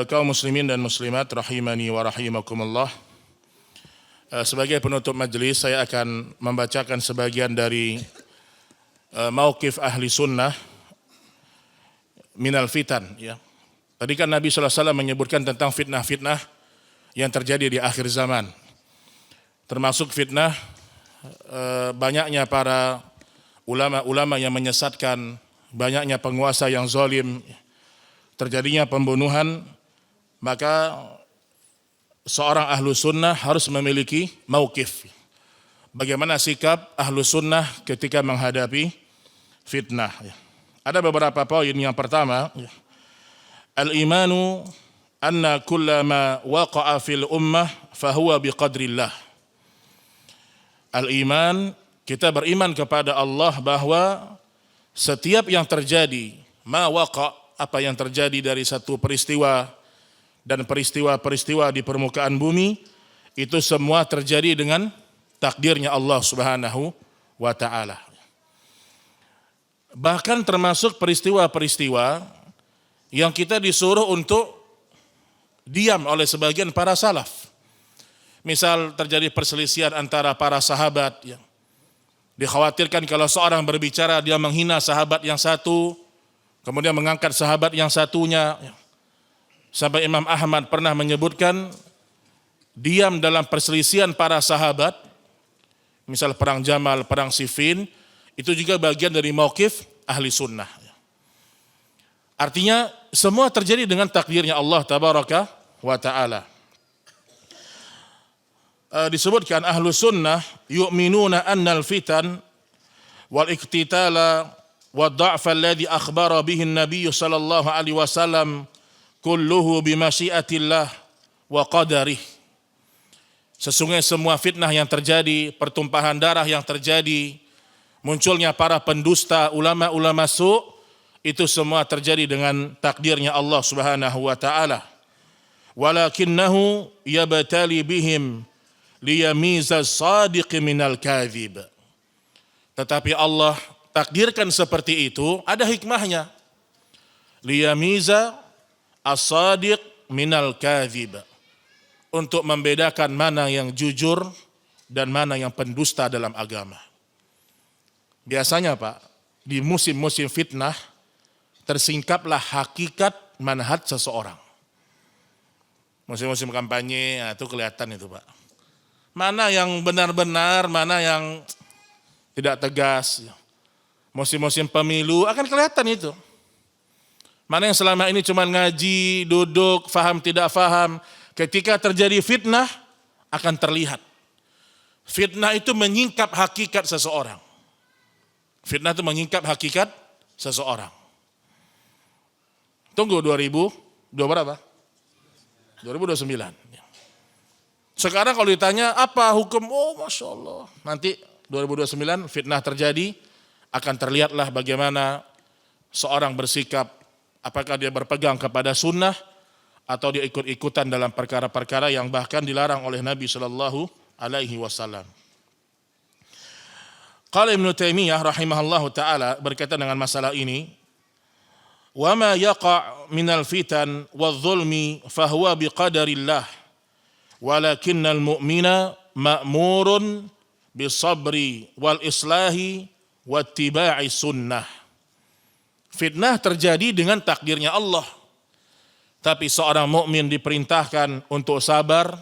S1: Kaum muslimin dan muslimat rahimani wa rahimakumullah. Sebagai penutup majelis, saya akan membacakan sebagian dari mauqif ahli sunnah minal fitan. Ya. Tadi kan Nabi SAW menyebutkan tentang fitnah-fitnah yang terjadi di akhir zaman. Termasuk fitnah banyaknya para ulama-ulama yang menyesatkan, banyaknya penguasa yang zalim, terjadinya pembunuhan. Maka seorang ahlu sunnah harus memiliki mauqif. Bagaimana sikap ahlu sunnah ketika menghadapi fitnah. Ada beberapa poin. Yang pertama, al-imanu anna kullama waqa'a fil ummah fahuwa biqadrillah. Al-iman, kita beriman kepada Allah bahwa setiap yang terjadi, ma waqa', apa yang terjadi dari satu peristiwa dan peristiwa-peristiwa di permukaan bumi, itu semua terjadi dengan takdirnya Allah Subhanahu wa ta'ala. Bahkan termasuk peristiwa-peristiwa yang kita disuruh untuk diam oleh sebagian para salaf. Misal terjadi perselisihan antara para sahabat, yang dikhawatirkan kalau seorang berbicara dia menghina sahabat yang satu, kemudian mengangkat sahabat yang satunya. Sampai Imam Ahmad pernah menyebutkan diam dalam perselisihan para sahabat, misal perang Jamal, perang Siffin, itu juga bagian dari mauqif ahli sunnah. Artinya semua terjadi dengan takdirnya Allah tabaraka wa ta'ala. Disebutkan ahlu sunnah yu'minuna annal fitan wal iktitala wad da'fa alladhi akhbara bihi an-nabiy sallallahu alaihi wasallam kulluhu bimasyiatillah wa qadarih. Sesungguhnya semua fitnah yang terjadi, pertumpahan darah yang terjadi, munculnya para pendusta, ulama-ulama su', itu semua terjadi dengan takdirnya Allah Subhanahu wa ta'ala. Walakinnahu yabtali bihim liyamiza as-sadiq minal kadhib. Tetapi Allah takdirkan seperti itu, ada hikmahnya. Liyamiza as-sadiq minal kadhib, untuk membedakan mana yang jujur dan mana yang pendusta dalam agama. Biasanya Pak, di musim-musim fitnah tersingkaplah hakikat manhaj seseorang. Musim-musim kampanye, itu kelihatan itu Pak. Mana yang benar-benar, mana yang tidak tegas. Musim-musim pemilu akan kelihatan itu. Mana yang selama ini cuma ngaji, duduk, faham tidak faham. Ketika terjadi fitnah akan terlihat. Fitnah itu menyingkap hakikat seseorang. Fitnah itu menyingkap hakikat seseorang. Tunggu 2029. Sekarang kalau ditanya apa hukum, oh Masya Allah. Nanti 2029 fitnah terjadi, akan terlihatlah bagaimana seorang bersikap. Apakah dia berpegang kepada sunnah atau dia ikut-ikutan dalam perkara-perkara yang bahkan dilarang oleh Nabi Shallallahu Alaihi Wasallam. Qala Ibnu Taimiyah rahimahullahu taala berkaitan dengan masalah ini, wa ma yaqa' minal fitan wadh-dhulmi fahuwa biqadarillah, walakinnal mu'mina ma'murun bisabri wal islahi wattiba'i sunnah. Fitnah terjadi dengan takdirnya Allah. Tapi seorang mukmin diperintahkan untuk sabar,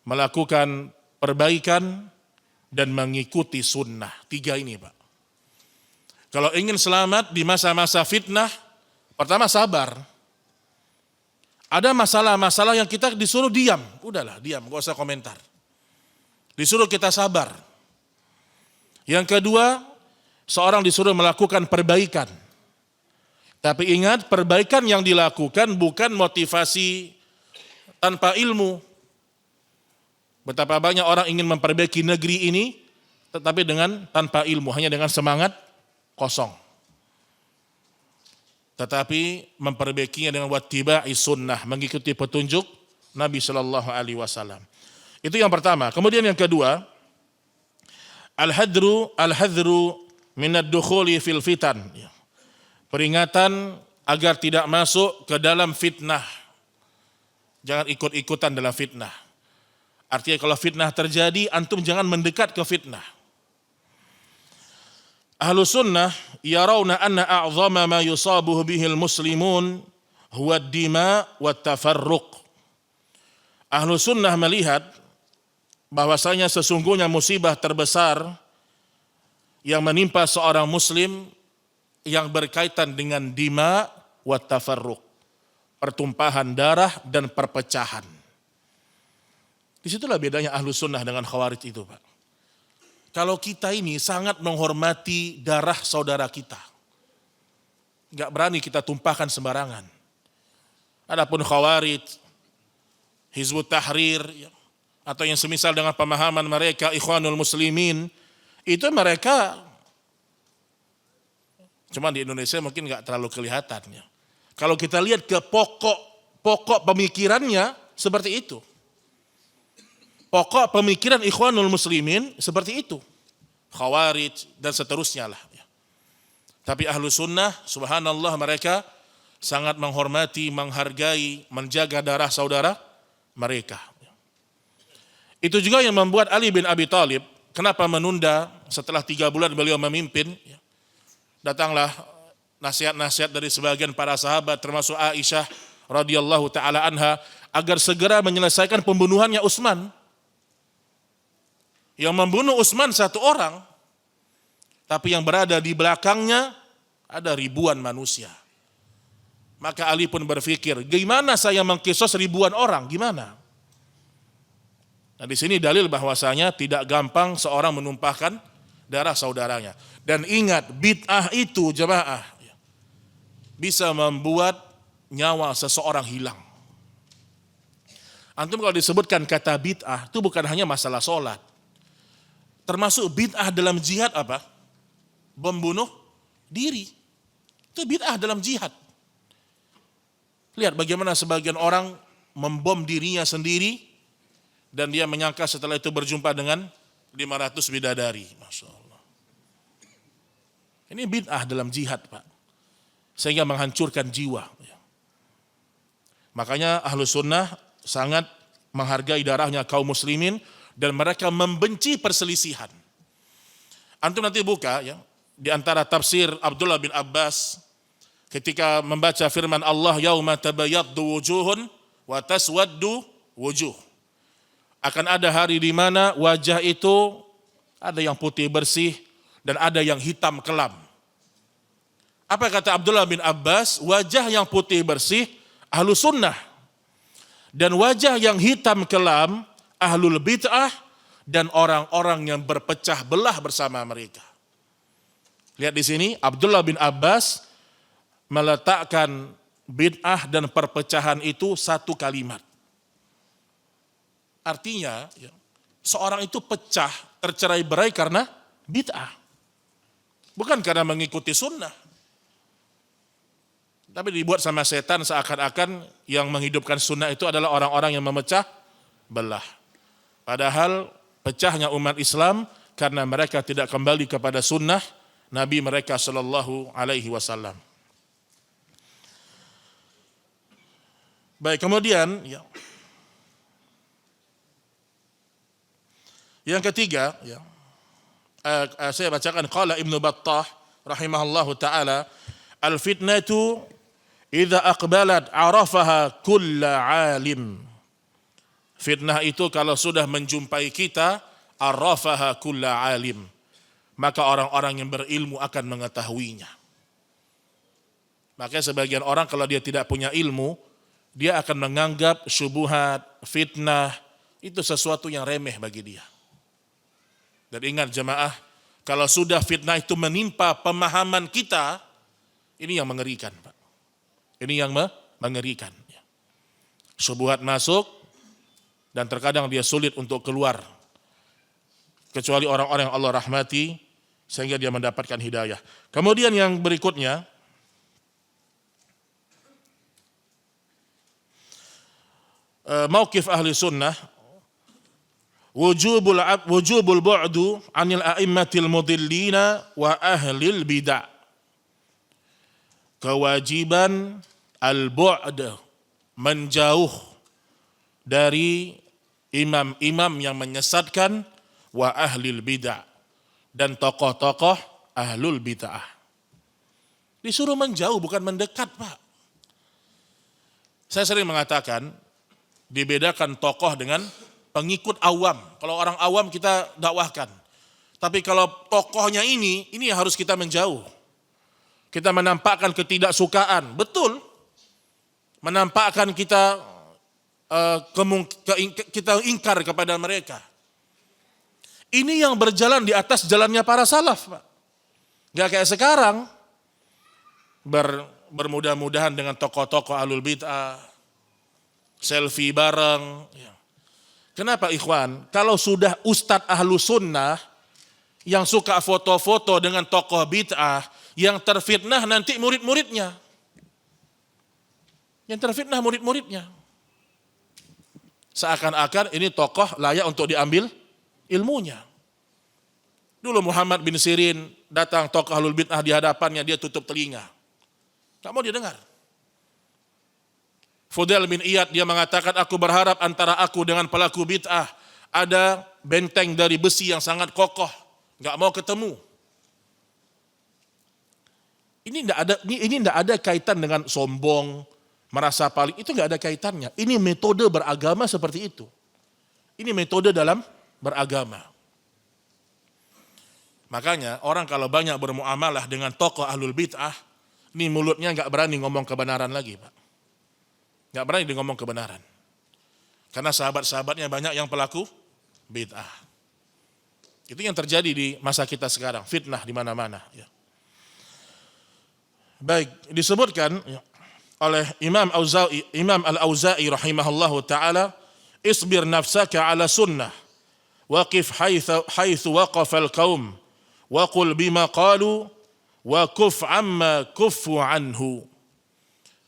S1: melakukan perbaikan, dan mengikuti sunnah. 3 ini Pak. Kalau ingin selamat di masa-masa fitnah, pertama sabar. Ada masalah-masalah yang kita disuruh diam. Udahlah diam, gak usah komentar. Disuruh kita sabar. Yang kedua, seorang disuruh melakukan perbaikan. Tapi ingat, perbaikan yang dilakukan bukan motivasi tanpa ilmu. Betapa banyak orang ingin memperbaiki negeri ini, tetapi tanpa ilmu, hanya dengan semangat kosong. Tetapi memperbaikinya dengan wattiba'i sunnah, mengikuti petunjuk Nabi Shallallahu Alaihi Wasallam. Itu yang pertama. Kemudian yang kedua, al-hadru minad dukhuli fil fitan. Peringatan agar tidak masuk ke dalam fitnah. Jangan ikut-ikutan dalam fitnah. Artinya kalau fitnah terjadi, antum jangan mendekat ke fitnah. Ahlus sunnah yarawna anna a'zama ma yusabuhu bihil muslimun huwa ad-dima wa tafarruq. Ahlus sunnah melihat bahwasanya sesungguhnya musibah terbesar yang menimpa seorang muslim yang berkaitan dengan dima wa tafarruq, pertumpahan darah dan perpecahan. Disitulah bedanya Ahlus sunnah dengan khawarij itu, Pak. Kalau kita ini sangat menghormati darah saudara kita, nggak berani kita tumpahkan sembarangan. Adapun khawarij, Hizbut Tahrir, atau yang semisal dengan pemahaman mereka Ikhwanul Muslimin, itu mereka cuma di Indonesia mungkin nggak terlalu kelihatan. Kalau kita lihat ke pokok pemikirannya seperti itu. Pokok pemikiran Ikhwanul Muslimin seperti itu. Khawarij dan seterusnya lah. Tapi Ahlus sunnah, subhanallah, mereka sangat menghormati, menghargai, menjaga darah saudara mereka. Itu juga yang membuat Ali bin Abi Thalib kenapa menunda setelah 3 bulan beliau memimpin. Datanglah nasihat-nasihat dari sebagian para sahabat termasuk Aisyah radhiyallahu taala anha agar segera menyelesaikan pembunuhannya Utsman. Yang membunuh Utsman 1 orang, tapi yang berada di belakangnya ada ribuan manusia. Maka Ali pun berpikir, gimana saya mengkisos ribuan orang, gimana? Nah, di sini dalil bahwasanya tidak gampang seorang menumpahkan darah saudaranya. Dan ingat, bid'ah itu jemaah bisa membuat nyawa seseorang hilang. Antum kalau disebutkan kata bid'ah itu bukan hanya masalah sholat. Termasuk bid'ah dalam jihad apa? Membunuh diri. Itu bid'ah dalam jihad. Lihat bagaimana sebagian orang membom dirinya sendiri dan dia menyangka setelah itu berjumpa dengan 500 bidadari. Masya Allah. Ini bid'ah dalam jihad, Pak. Sehingga menghancurkan jiwa. Makanya Ahlus sunnah sangat menghargai darahnya kaum muslimin dan mereka membenci perselisihan. Antum nanti buka ya, di antara tafsir Abdullah bin Abbas ketika membaca firman Allah yauma tabayyaddu wujuhun wa taswaddu wujuh. Akan ada hari di mana wajah itu ada yang putih bersih dan ada yang hitam kelam. Apa kata Abdullah bin Abbas? Wajah yang putih bersih Ahlus sunnah dan wajah yang hitam kelam Ahlul bid'ah dan orang-orang yang berpecah belah bersama mereka. Lihat di sini Abdullah bin Abbas meletakkan bid'ah dan perpecahan itu satu kalimat. Artinya seorang itu pecah, tercerai-berai karena bid'ah. Bukan karena mengikuti sunnah. Tapi dibuat sama setan seakan-akan yang menghidupkan sunnah itu adalah orang-orang yang memecah belah. Padahal pecahnya umat Islam karena mereka tidak kembali kepada sunnah Nabi mereka sallallahu alaihi wasallam. Baik, kemudian yang ketiga saya bacakan qala Ibnu Battah rahimahullahu taala al-fitnatu idza aqbalat arafaha kullu alim. Fitnah itu kalau sudah menjumpai kita, arafaha kulla alim. Maka orang-orang yang berilmu akan mengetahuinya. Makanya sebagian orang kalau dia tidak punya ilmu, dia akan menganggap syubhat, fitnah, itu sesuatu yang remeh bagi dia. Dan ingat jemaah, kalau sudah fitnah itu menimpa pemahaman kita, ini yang mengerikan, Pak. Ini yang mengerikan. Syubhat masuk, dan terkadang dia sulit untuk keluar. Kecuali orang-orang yang Allah rahmati, sehingga dia mendapatkan hidayah. Kemudian yang berikutnya, mauqif ahli sunnah, wujubul bu'du anil a'immatil mudillina wa ahlil bid'ah. Kewajiban al-bu'd, menjauh dari imam-imam yang menyesatkan, wa ahlil bid'ah, dan tokoh-tokoh ahlul bid'ah. Disuruh menjauh bukan mendekat, Pak. Saya sering mengatakan, dibedakan tokoh dengan pengikut awam. Kalau orang awam kita dakwahkan. Tapi kalau tokohnya ini harus kita menjauh. Kita menampakkan ketidaksukaan, betul. Menampakkan kita kita ingkar kepada mereka. Ini yang berjalan di atas jalannya para salaf, Pak. Gak kayak sekarang, bermudah-mudahan dengan tokoh-tokoh ahlul bid'ah, selfie bareng. Kenapa ikhwan? Kalau sudah ustadz ahlu sunnah, yang suka foto-foto dengan tokoh bid'ah, yang terfitnah nanti murid-muridnya. Yang terfitnah murid-muridnya. Seakan-akan ini tokoh layak untuk diambil ilmunya. Dulu Muhammad bin Sirin datang tokoh ahlul bid'ah di hadapannya, dia tutup telinga. Tak mau dia dengar. Fudail bin Iyad dia mengatakan, aku berharap antara aku dengan pelaku bid'ah ada benteng dari besi yang sangat kokoh. Gak mau ketemu. Ini tidak ada kaitan dengan sombong, merasa paling, itu gak ada kaitannya. Ini metode beragama seperti itu. Ini metode dalam beragama. Makanya orang kalau banyak bermuamalah dengan tokoh ahlul bid'ah, ini mulutnya gak berani ngomong kebenaran lagi, Pak. Gak berani ngomong kebenaran. Karena sahabat-sahabatnya banyak yang pelaku bid'ah. Itu yang terjadi di masa kita sekarang, fitnah di mana-mana. Ya. Baik, disebutkan oleh Imam Al-Auza'i rahimahullahu ta'ala, isbir nafsaka ala sunnah, waqif haitsu waqafa al-qaum, wa qul bima qalu, wa kuf amma kufu anhu.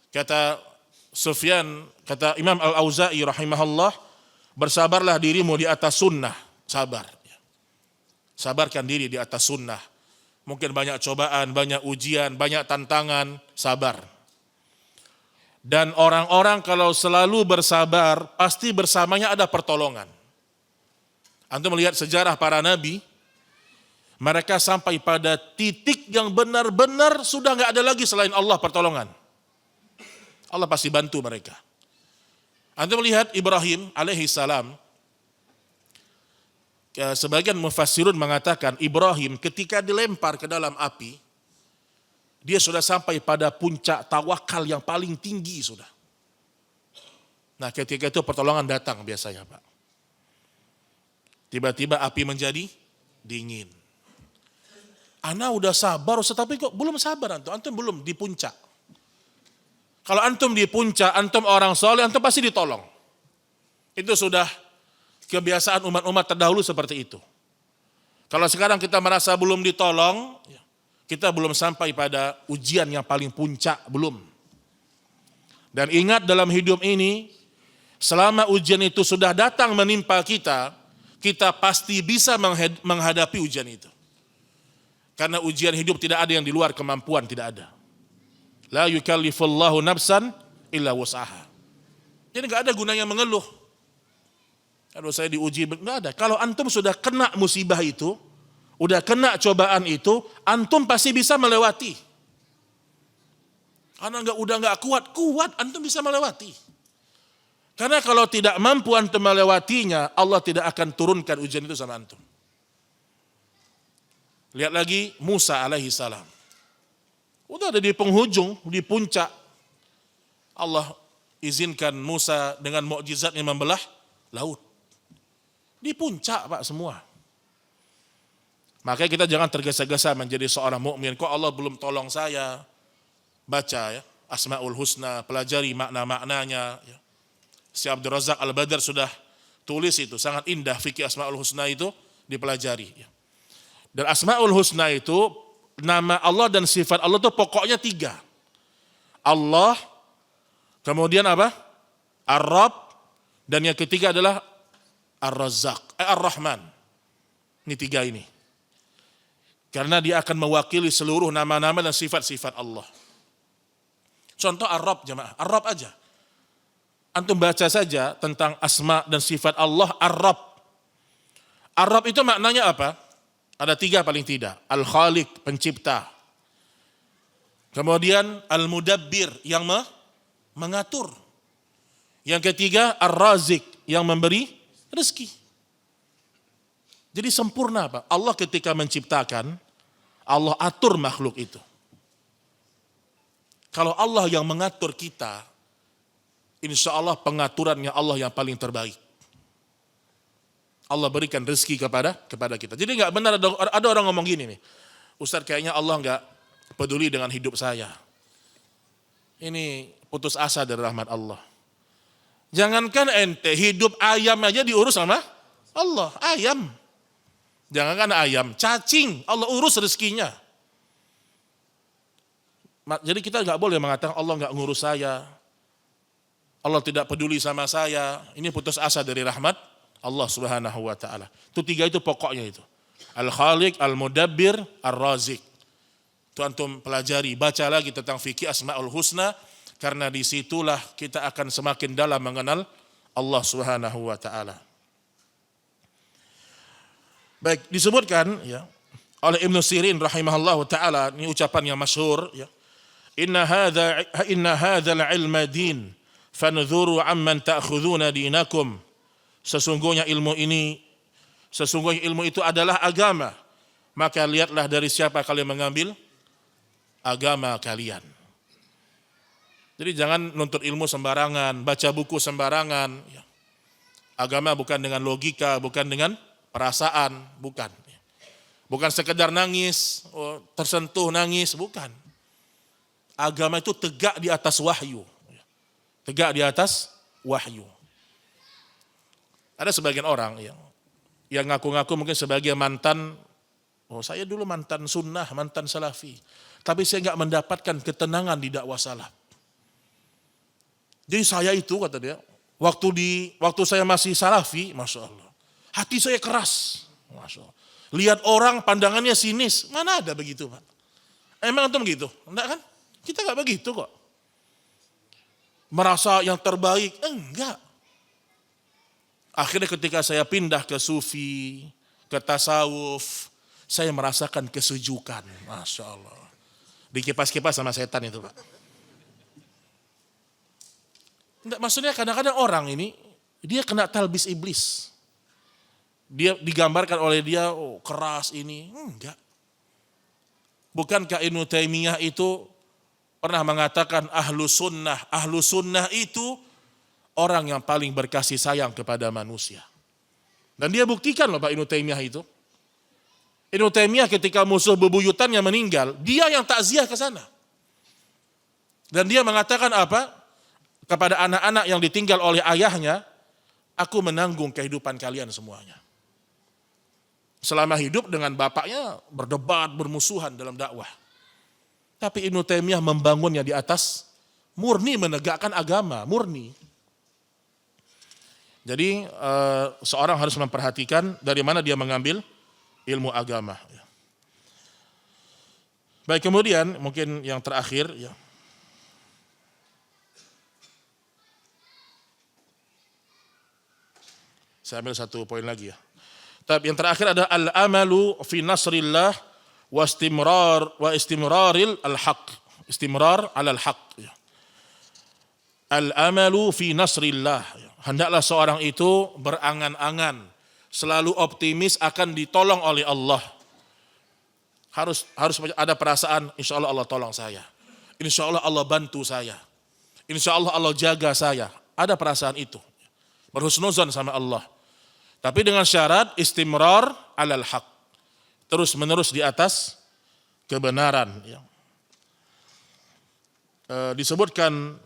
S1: Kata Sufyan, kata Imam Al-Auza'i rahimahullah, bersabarlah dirimu di atas sunnah, sabar. Sabarkan diri di atas sunnah. Mungkin banyak cobaan, banyak ujian, banyak tantangan, sabar. Dan orang-orang kalau selalu bersabar, pasti bersamanya ada pertolongan. Antum melihat sejarah para nabi, mereka sampai pada titik yang benar-benar sudah nggak ada lagi selain Allah pertolongan. Allah pasti bantu mereka. Antum melihat Ibrahim alaihi salam, sebagian mufassirun mengatakan Ibrahim ketika dilempar ke dalam api, dia sudah sampai pada puncak tawakal yang paling tinggi sudah. Nah ketika itu pertolongan datang biasanya, Pak. Tiba-tiba api menjadi dingin. Ana udah sabar, tetapi kok belum sabar antum? Antum belum di puncak. Kalau antum di puncak, antum orang soleh, antum pasti ditolong. Itu sudah kebiasaan umat-umat terdahulu seperti itu. Kalau sekarang kita merasa belum ditolong, kita belum sampai pada ujian yang paling puncak, belum. Dan ingat dalam hidup ini, selama ujian itu sudah datang menimpa kita, kita pasti bisa menghadapi ujian itu. Karena ujian hidup tidak ada yang di luar kemampuan, tidak ada. La yukallifullahu nafsan illa wus'aha. Jadi enggak ada gunanya mengeluh. Kalau saya diuji, enggak ada. Kalau antum sudah kena musibah itu, udah kena cobaan itu, antum pasti bisa melewati. Karena udah enggak kuat, antum bisa melewati. Karena kalau tidak mampu antum melewatinya, Allah tidak akan turunkan ujian itu sama antum. Lihat lagi Musa alaihi salam. Udah ada di penghujung, di puncak. Allah izinkan Musa dengan mukjizatnya membelah laut. Di puncak, Pak, semua. Makanya kita jangan tergesa-gesa menjadi seorang mukmin. Kok Allah belum tolong saya? Baca ya, Asmaul Husna, pelajari makna-maknanya. Ya. Si Abdul Razak Al-Badr sudah tulis itu, sangat indah fikih Asmaul Husna itu dipelajari. Ya. Dan Asmaul Husna itu, nama Allah dan sifat Allah itu pokoknya 3. Allah, kemudian apa? Ar-Rabb, dan yang ketiga adalah Ar-Razzaq, Ar-Rahman. Ini 3 ini. Karena dia akan mewakili seluruh nama-nama dan sifat-sifat Allah. Contoh Ar-Rabb jemaah, Ar-Rabb aja. Antum baca saja tentang asma dan sifat Allah Ar-Rabb. Ar-Rabb itu maknanya apa? Ada 3 paling tidak. Al-Khaliq, pencipta. Kemudian Al-Mudabbir, yang mengatur. Yang ketiga Ar-Razik, yang memberi rezeki. Jadi sempurna Pak. Allah ketika menciptakan, Allah atur makhluk itu. Kalau Allah yang mengatur kita, insya Allah pengaturannya Allah yang paling terbaik. Allah berikan rezeki kepada kita. Jadi nggak benar ada orang ngomong gini nih, Ustadz kayaknya Allah nggak peduli dengan hidup saya. Ini putus asa dari rahmat Allah. Jangankan ente hidup ayam aja diurus sama Allah. Ayam, jangankan ayam, cacing Allah urus rezekinya. Jadi kita nggak boleh mengatakan Allah nggak ngurus saya, Allah tidak peduli sama saya. Ini putus asa dari rahmat Allah Subhanahu wa taala. Itu 3 itu pokoknya itu. Al-Khaliq, Al-Mudabbir, Ar-Razik. Itu antum pelajari, baca lagi tentang fikih Asmaul Husna, karena disitulah kita akan semakin dalam mengenal Allah Subhanahu wa taala. Baik, disebutkan ya oleh Ibnu Sirin rahimahullahu taala, ini ucapan yang masyhur ya. Inna hadzal ilma din fanzuru amman ta'khuduna dinakum. Sesungguhnya ilmu itu adalah agama. Maka lihatlah dari siapa kalian mengambil agama kalian. Jadi jangan nuntut ilmu sembarangan, baca buku sembarangan. Agama bukan dengan logika, bukan dengan perasaan, bukan. Bukan sekedar nangis, tersentuh nangis, bukan. Agama itu tegak di atas wahyu. Tegak di atas wahyu. Ada sebagian orang yang ngaku-ngaku mungkin sebagai mantan, saya dulu mantan sunnah, mantan salafi. Tapi saya enggak mendapatkan ketenangan di dakwah salaf. Jadi saya itu, kata dia, waktu saya masih salafi, Masya Allah, hati saya keras. Masya Allah. Lihat orang pandangannya sinis, mana ada begitu Pak? Emang antum begitu? Enggak kan? Kita enggak begitu kok. Merasa yang terbaik, enggak. Akhirnya ketika saya pindah ke sufi, ke tasawuf, saya merasakan kesejukan. Masya Allah. Dikipas-kipas sama setan itu Pak. Enggak, maksudnya kadang-kadang orang ini, dia kena talbis iblis. Dia digambarkan oleh dia, keras ini. Enggak. Bukankah Ibnu Taimiyah itu pernah mengatakan ahlu sunnah itu orang yang paling berkasih sayang kepada manusia. Dan dia buktikan loh Pak Ibnu Taimiyah itu. Ibnu Taimiyah ketika musuh bebuyutannya meninggal, dia yang takziah ke sana. Dan dia mengatakan apa? Kepada anak-anak yang ditinggal oleh ayahnya, aku menanggung kehidupan kalian semuanya. Selama hidup dengan bapaknya berdebat, bermusuhan dalam dakwah. Tapi Ibnu Taimiyah membangunnya di atas murni menegakkan agama, murni. Jadi seorang harus memperhatikan dari mana dia mengambil ilmu agama. Baik, kemudian mungkin yang terakhir ya. Saya ambil satu poin lagi ya. Tapi yang terakhir ada al-amalu fi nasrillah wa istimraril al-haq. Istimrar alal haq ya. Al-amalu fi nasrillah. Hendaklah seorang itu berangan-angan, selalu optimis akan ditolong oleh Allah. Harus ada perasaan, insya Allah Allah tolong saya. Insya Allah Allah bantu saya. Insya Allah Allah jaga saya. Ada perasaan itu. Berhusnuzan sama Allah. Tapi dengan syarat istimrar alal haq. Terus menerus di atas kebenaran. Disebutkan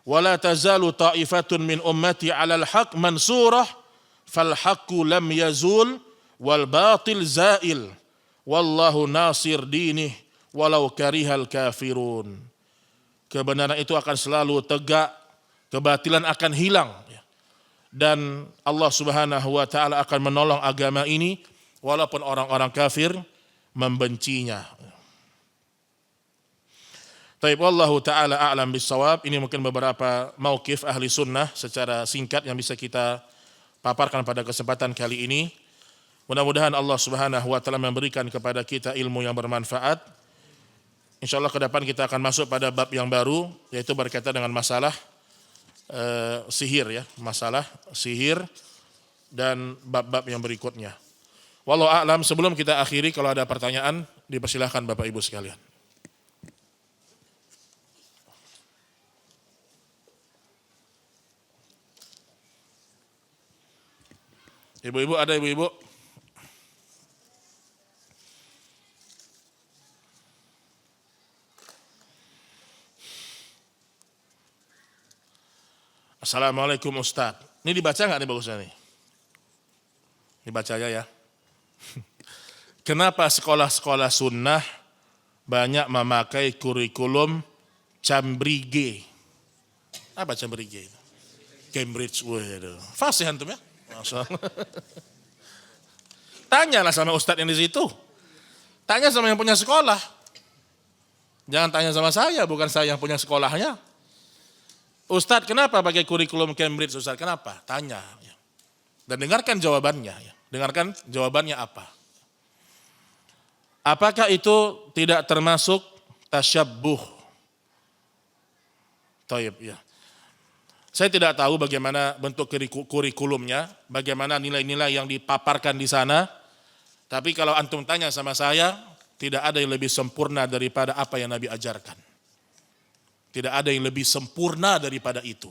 S1: wala tazalu ta'ifatun min ummati 'alal haqq mansurah fal haqqu lam yazul wal batil zail wallahu nasir dinih walau karihal kafirun. Kebenaran itu akan selalu tegak, kebatilan akan hilang dan Allah Subhanahu wa taala akan menolong agama ini walaupun orang-orang kafir membencinya. Taib wallahu taala a'lam bissawab. Ini mungkin beberapa mauqif ahli sunnah secara singkat yang bisa kita paparkan pada kesempatan kali ini. Mudah-mudahan Allah Subhanahu wa taala memberikan kepada kita ilmu yang bermanfaat. Insyaallah ke depan kita akan masuk pada bab yang baru, yaitu berkaitan dengan masalah sihir ya, masalah sihir dan bab-bab yang berikutnya. Wallahu a'lam. Sebelum kita akhiri, kalau ada pertanyaan dipersilahkan Bapak Ibu sekalian. Ibu-ibu, ada ibu-ibu? Assalamualaikum Ustaz. Ini dibaca nggak nih bagusnya nih? Dibaca aja ya. Kenapa sekolah-sekolah sunnah banyak memakai kurikulum Cambridge? Apa Cambridge itu? Cambridge, waduh. Fasih antum ya? Tanyalah sama Ustadz yang di situ. Tanya sama yang punya sekolah. Jangan tanya sama saya, bukan saya yang punya sekolahnya. Ustadz, kenapa pakai kurikulum Cambridge, Ustadz? Kenapa? Tanya. Dan dengarkan jawabannya. Dengarkan jawabannya apa. Apakah itu tidak termasuk tasyabbuh? Taib, ya. Saya tidak tahu bagaimana bentuk kurikulumnya, bagaimana nilai-nilai yang dipaparkan di sana. Tapi kalau antum tanya sama saya, tidak ada yang lebih sempurna daripada apa yang Nabi ajarkan. Tidak ada yang lebih sempurna daripada itu.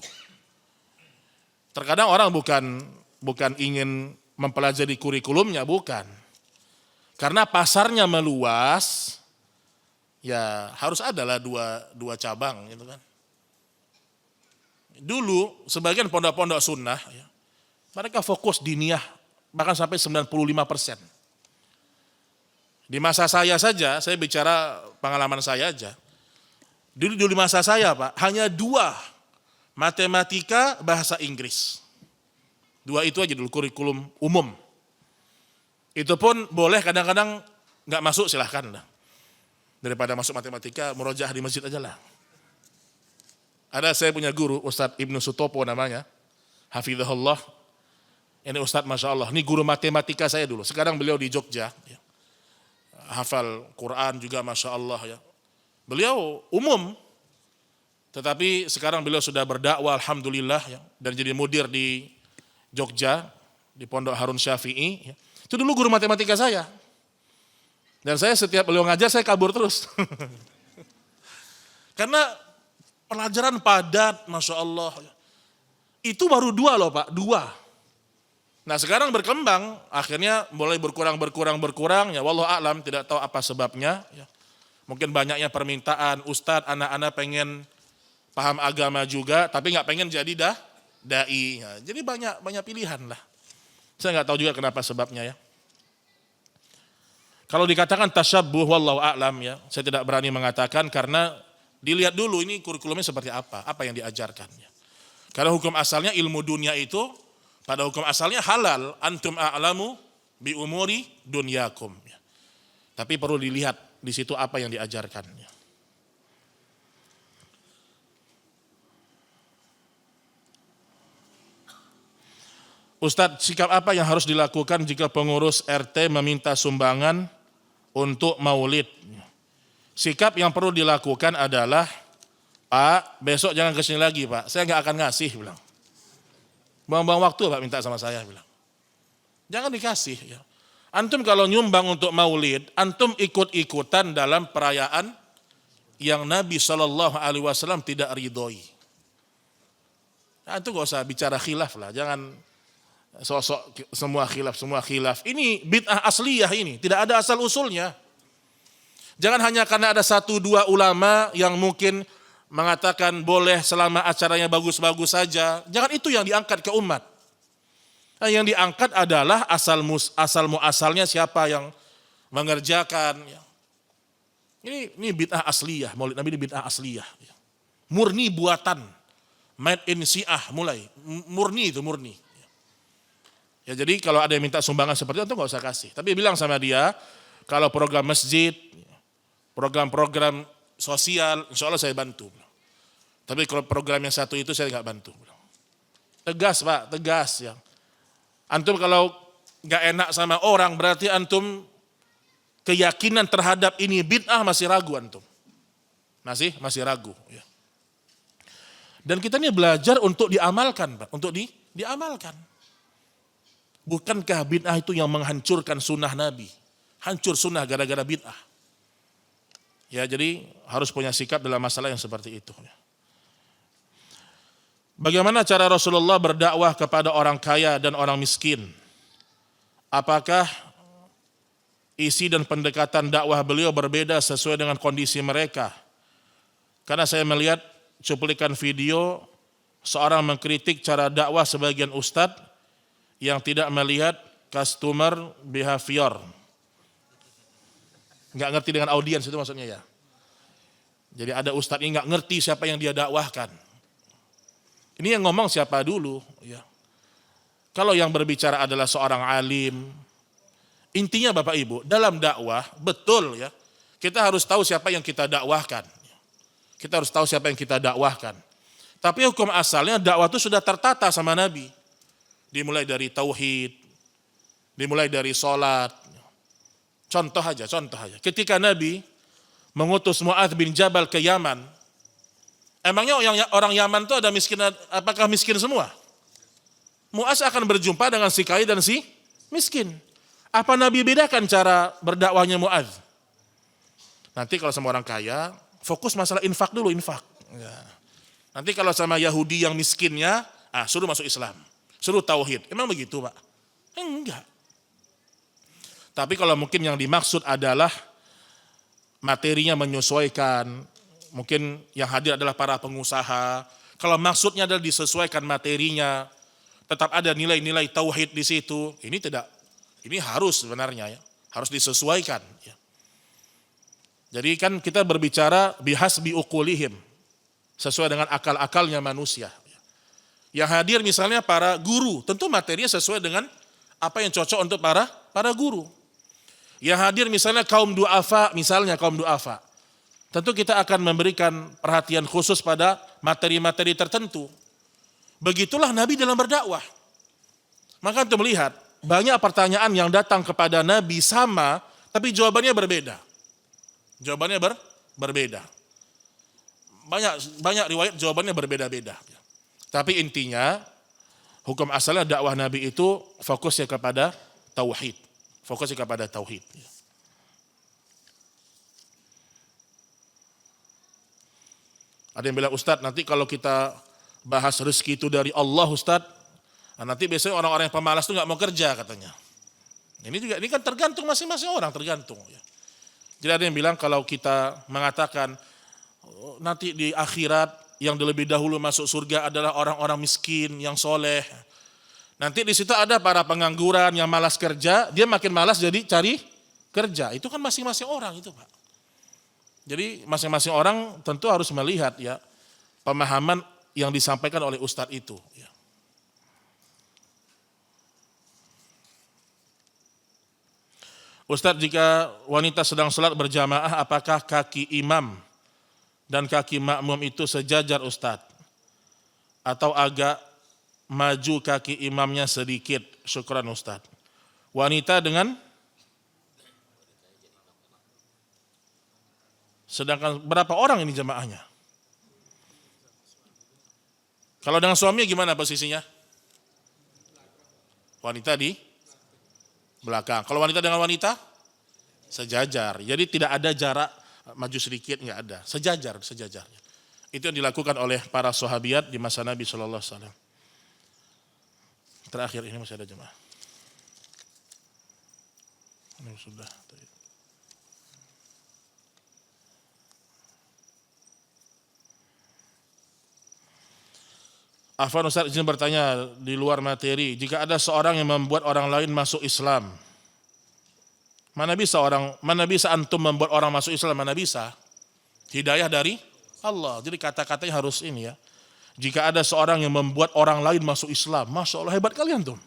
S1: Terkadang orang bukan ingin mempelajari kurikulumnya, bukan. Karena pasarnya meluas, ya harus adalah dua cabang gitu kan. Dulu sebagian pondok-pondok sunnah, ya, mereka fokus diniyah bahkan sampai 95%. Di masa saya saja, saya bicara pengalaman saya aja. Dulu di masa saya Pak, hanya 2, matematika, bahasa Inggris. 2 itu aja dulu kurikulum umum. Itu pun boleh kadang-kadang nggak masuk silahkan. Daripada masuk matematika, murojaah di masjid aja lah. Ada saya punya guru, Ustadz Ibnu Sutopo namanya, hafizahullah. Ini Ustadz Masya Allah, ini guru matematika saya dulu. Sekarang beliau di Jogja, ya. Hafal Quran juga Masya Allah. Ya. Beliau umum, tetapi sekarang beliau sudah berdakwah Alhamdulillah, ya, dan jadi mudir di Jogja, di Pondok Harun Syafi'i. Ya. Itu dulu guru matematika saya. Dan saya setiap beliau ngajar, saya kabur terus. Karena pelajaran padat, Masya Allah. Itu baru 2 loh Pak, 2. Nah sekarang berkembang, akhirnya mulai berkurang, ya wallahu a'lam, tidak tahu apa sebabnya. Ya. Mungkin banyaknya permintaan, Ustadz anak-anak pengen paham agama juga, tapi nggak pengen jadi da'i. Ya. Jadi banyak pilihan lah. Saya nggak tahu juga kenapa sebabnya ya. Kalau dikatakan tasyabbuh, wallahu a'lam ya, saya tidak berani mengatakan karena dilihat dulu ini kurikulumnya seperti apa yang diajarkannya. Karena hukum asalnya ilmu dunia itu, pada hukum asalnya halal, antum a'lamu bi umuri dunyakum. Tapi perlu dilihat di situ apa yang diajarkannya. Ustadz, sikap apa yang harus dilakukan jika pengurus RT meminta sumbangan untuk maulid? Sikap yang perlu dilakukan adalah, Pak, besok jangan kesini lagi Pak, saya nggak akan ngasih, bilang. Buang-buang waktu Pak minta sama saya, bilang. Jangan dikasih. Ya. Antum kalau nyumbang untuk maulid, antum ikut-ikutan dalam perayaan yang Nabi SAW tidak ridhoi. Nah, itu nggak usah bicara khilaf lah, jangan sosok semua khilaf. Ini bid'ah asliyah ini, tidak ada asal usulnya. Jangan hanya karena ada 1-2 ulama yang mungkin mengatakan boleh selama acaranya bagus-bagus saja. Jangan itu yang diangkat ke umat. Nah, yang diangkat adalah asal muasalnya siapa yang mengerjakan. Ini bid'ah asliyah, maulid Nabi ini bid'ah asliyah. Murni buatan, made in Syiah mulai, murni. Ya jadi kalau ada yang minta sumbangan seperti itu nggak usah kasih. Tapi bilang sama dia, kalau program masjid, program-program sosial, insya Allah saya bantu. Tapi kalau program yang satu itu saya nggak bantu. Tegas Pak, tegas ya. Antum kalau nggak enak sama orang berarti antum keyakinan terhadap ini bid'ah masih ragu antum. Masih ragu. Ya. Dan kita ini belajar untuk diamalkan Pak, untuk diamalkan. Bukankah bid'ah itu yang menghancurkan sunnah Nabi? Hancur sunnah gara-gara bid'ah. Ya jadi harus punya sikap dalam masalah yang seperti itu. Bagaimana cara Rasulullah berdakwah kepada orang kaya dan orang miskin? Apakah isi dan pendekatan dakwah beliau berbeda sesuai dengan kondisi mereka? Karena saya melihat cuplikan video seorang mengkritik cara dakwah sebagian ustadz yang tidak melihat customer behavior. Nggak ngerti dengan audiens itu maksudnya ya. Jadi ada ustadz ini nggak ngerti siapa yang dia dakwahkan. Ini yang ngomong siapa dulu ya. Kalau yang berbicara adalah seorang alim, intinya Bapak Ibu dalam dakwah betul ya. Kita harus tahu siapa yang kita dakwahkan. Kita harus tahu siapa yang kita dakwahkan. Tapi hukum asalnya dakwah itu sudah tertata sama Nabi. Dimulai dari tauhid, dimulai dari sholat. Contoh aja. Ketika Nabi mengutus Mu'adz bin Jabal ke Yaman, emangnya orang Yaman itu ada miskin? Apakah miskin semua? Mu'adz akan berjumpa dengan si kaya dan si miskin. Apa Nabi bedakan cara berdakwahnya Mu'adz? Nanti kalau sama orang kaya, fokus masalah infak dulu, infak. Ya. Nanti kalau sama Yahudi yang miskinnya, suruh masuk Islam, suruh tauhid. Emang begitu Pak? Enggak. Tapi kalau mungkin yang dimaksud adalah materinya menyesuaikan, mungkin yang hadir adalah para pengusaha. Kalau maksudnya adalah disesuaikan materinya, tetap ada nilai-nilai tauhid di situ. Ini harus sebenarnya ya, harus disesuaikan. Ya. Jadi kan kita berbicara bihasbi uqulihim, sesuai dengan akal-akalnya manusia. Yang hadir misalnya para guru, tentu materinya sesuai dengan apa yang cocok untuk para guru. Yang hadir misalnya kaum du'afa, tentu kita akan memberikan perhatian khusus pada materi-materi tertentu. Begitulah Nabi dalam berdakwah. Maka untuk melihat, banyak pertanyaan yang datang kepada Nabi sama, tapi jawabannya berbeda. Berbeda. Banyak riwayat jawabannya berbeda-beda. Tapi intinya, hukum asalnya dakwah Nabi itu fokusnya kepada tauhid. Ada yang bilang, Ustadz nanti kalau kita bahas rezeki itu dari Allah Ustadz, nanti biasanya orang-orang yang pemalas itu nggak mau kerja katanya. Ini kan tergantung masing-masing orang, tergantung. Ya. Jadi ada yang bilang kalau kita mengatakan nanti di akhirat yang lebih dahulu masuk surga adalah orang-orang miskin yang soleh. Nanti di situ ada para pengangguran yang malas kerja, dia makin malas jadi cari kerja. Itu kan masing-masing orang itu Pak. Jadi masing-masing orang tentu harus melihat ya pemahaman yang disampaikan oleh ustadz itu. Ya. Ustadz, jika wanita sedang sholat berjamaah, apakah kaki imam dan kaki makmum itu sejajar Ustadz? Atau agak maju kaki imamnya sedikit? Syukran Ustadz. Wanita dengan, sedangkan berapa orang ini jamaahnya? Kalau dengan suaminya gimana posisinya? Wanita di belakang. Kalau wanita dengan wanita? Sejajar. Jadi tidak ada jarak maju sedikit, nggak ada. Sejajar. Itu yang dilakukan oleh para sahabiat di masa Nabi SAW. Terakhir ini masih ada jemaah. Ini sudah. Afwan Ustaz, izin bertanya di luar materi. Jika ada seorang yang membuat orang lain masuk Islam, mana bisa antum membuat orang masuk Islam? Mana bisa? Hidayah dari Allah. Jadi kata-katanya harus ini ya. Jika ada seorang yang membuat orang lain masuk Islam, Masya Allah hebat kalian tuh.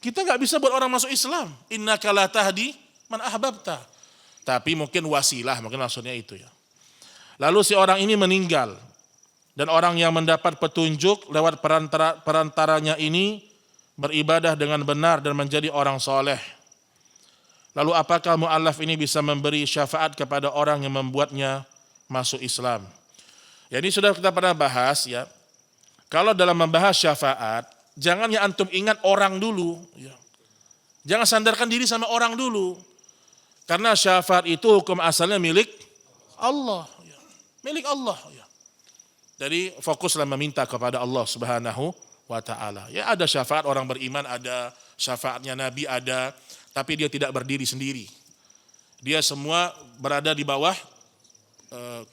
S1: Kita nggak bisa buat orang masuk Islam. Innaka la tahdi man ahbabta. Tapi mungkin wasilah, mungkin maksudnya itu ya. Lalu si orang ini meninggal, dan orang yang mendapat petunjuk lewat perantaranya ini beribadah dengan benar dan menjadi orang soleh. Lalu apakah mu'allaf ini bisa memberi syafaat kepada orang yang membuatnya masuk Islam? Ya, ini sudah kita pernah bahas ya. Kalau dalam membahas syafaat, jangan ya antum ingat orang dulu. Ya. Jangan sandarkan diri sama orang dulu. Karena syafaat itu hukum asalnya milik Allah. Ya. Milik Allah. Ya. Jadi fokuslah meminta kepada Allah Subhanahu wa ta'ala. Ya, ada syafaat orang beriman, ada syafaatnya Nabi, ada, tapi dia tidak berdiri sendiri. Dia semua berada di bawah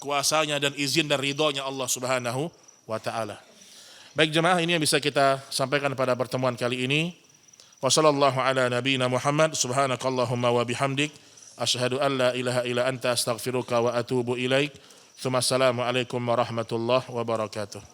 S1: kuasanya dan izin dan ridhonya Allah Subhanahu wa ta'ala. Baik jemaah, ini yang bisa kita sampaikan pada pertemuan kali ini. Wa sallallahu ala nabiyina Muhammad, subhanakallahumma wa bihamdik, asyhadu an la ilaha illa anta astaghfiruka wa atubu ilaik. Assalamualaikum warahmatullahi wabarakatuh.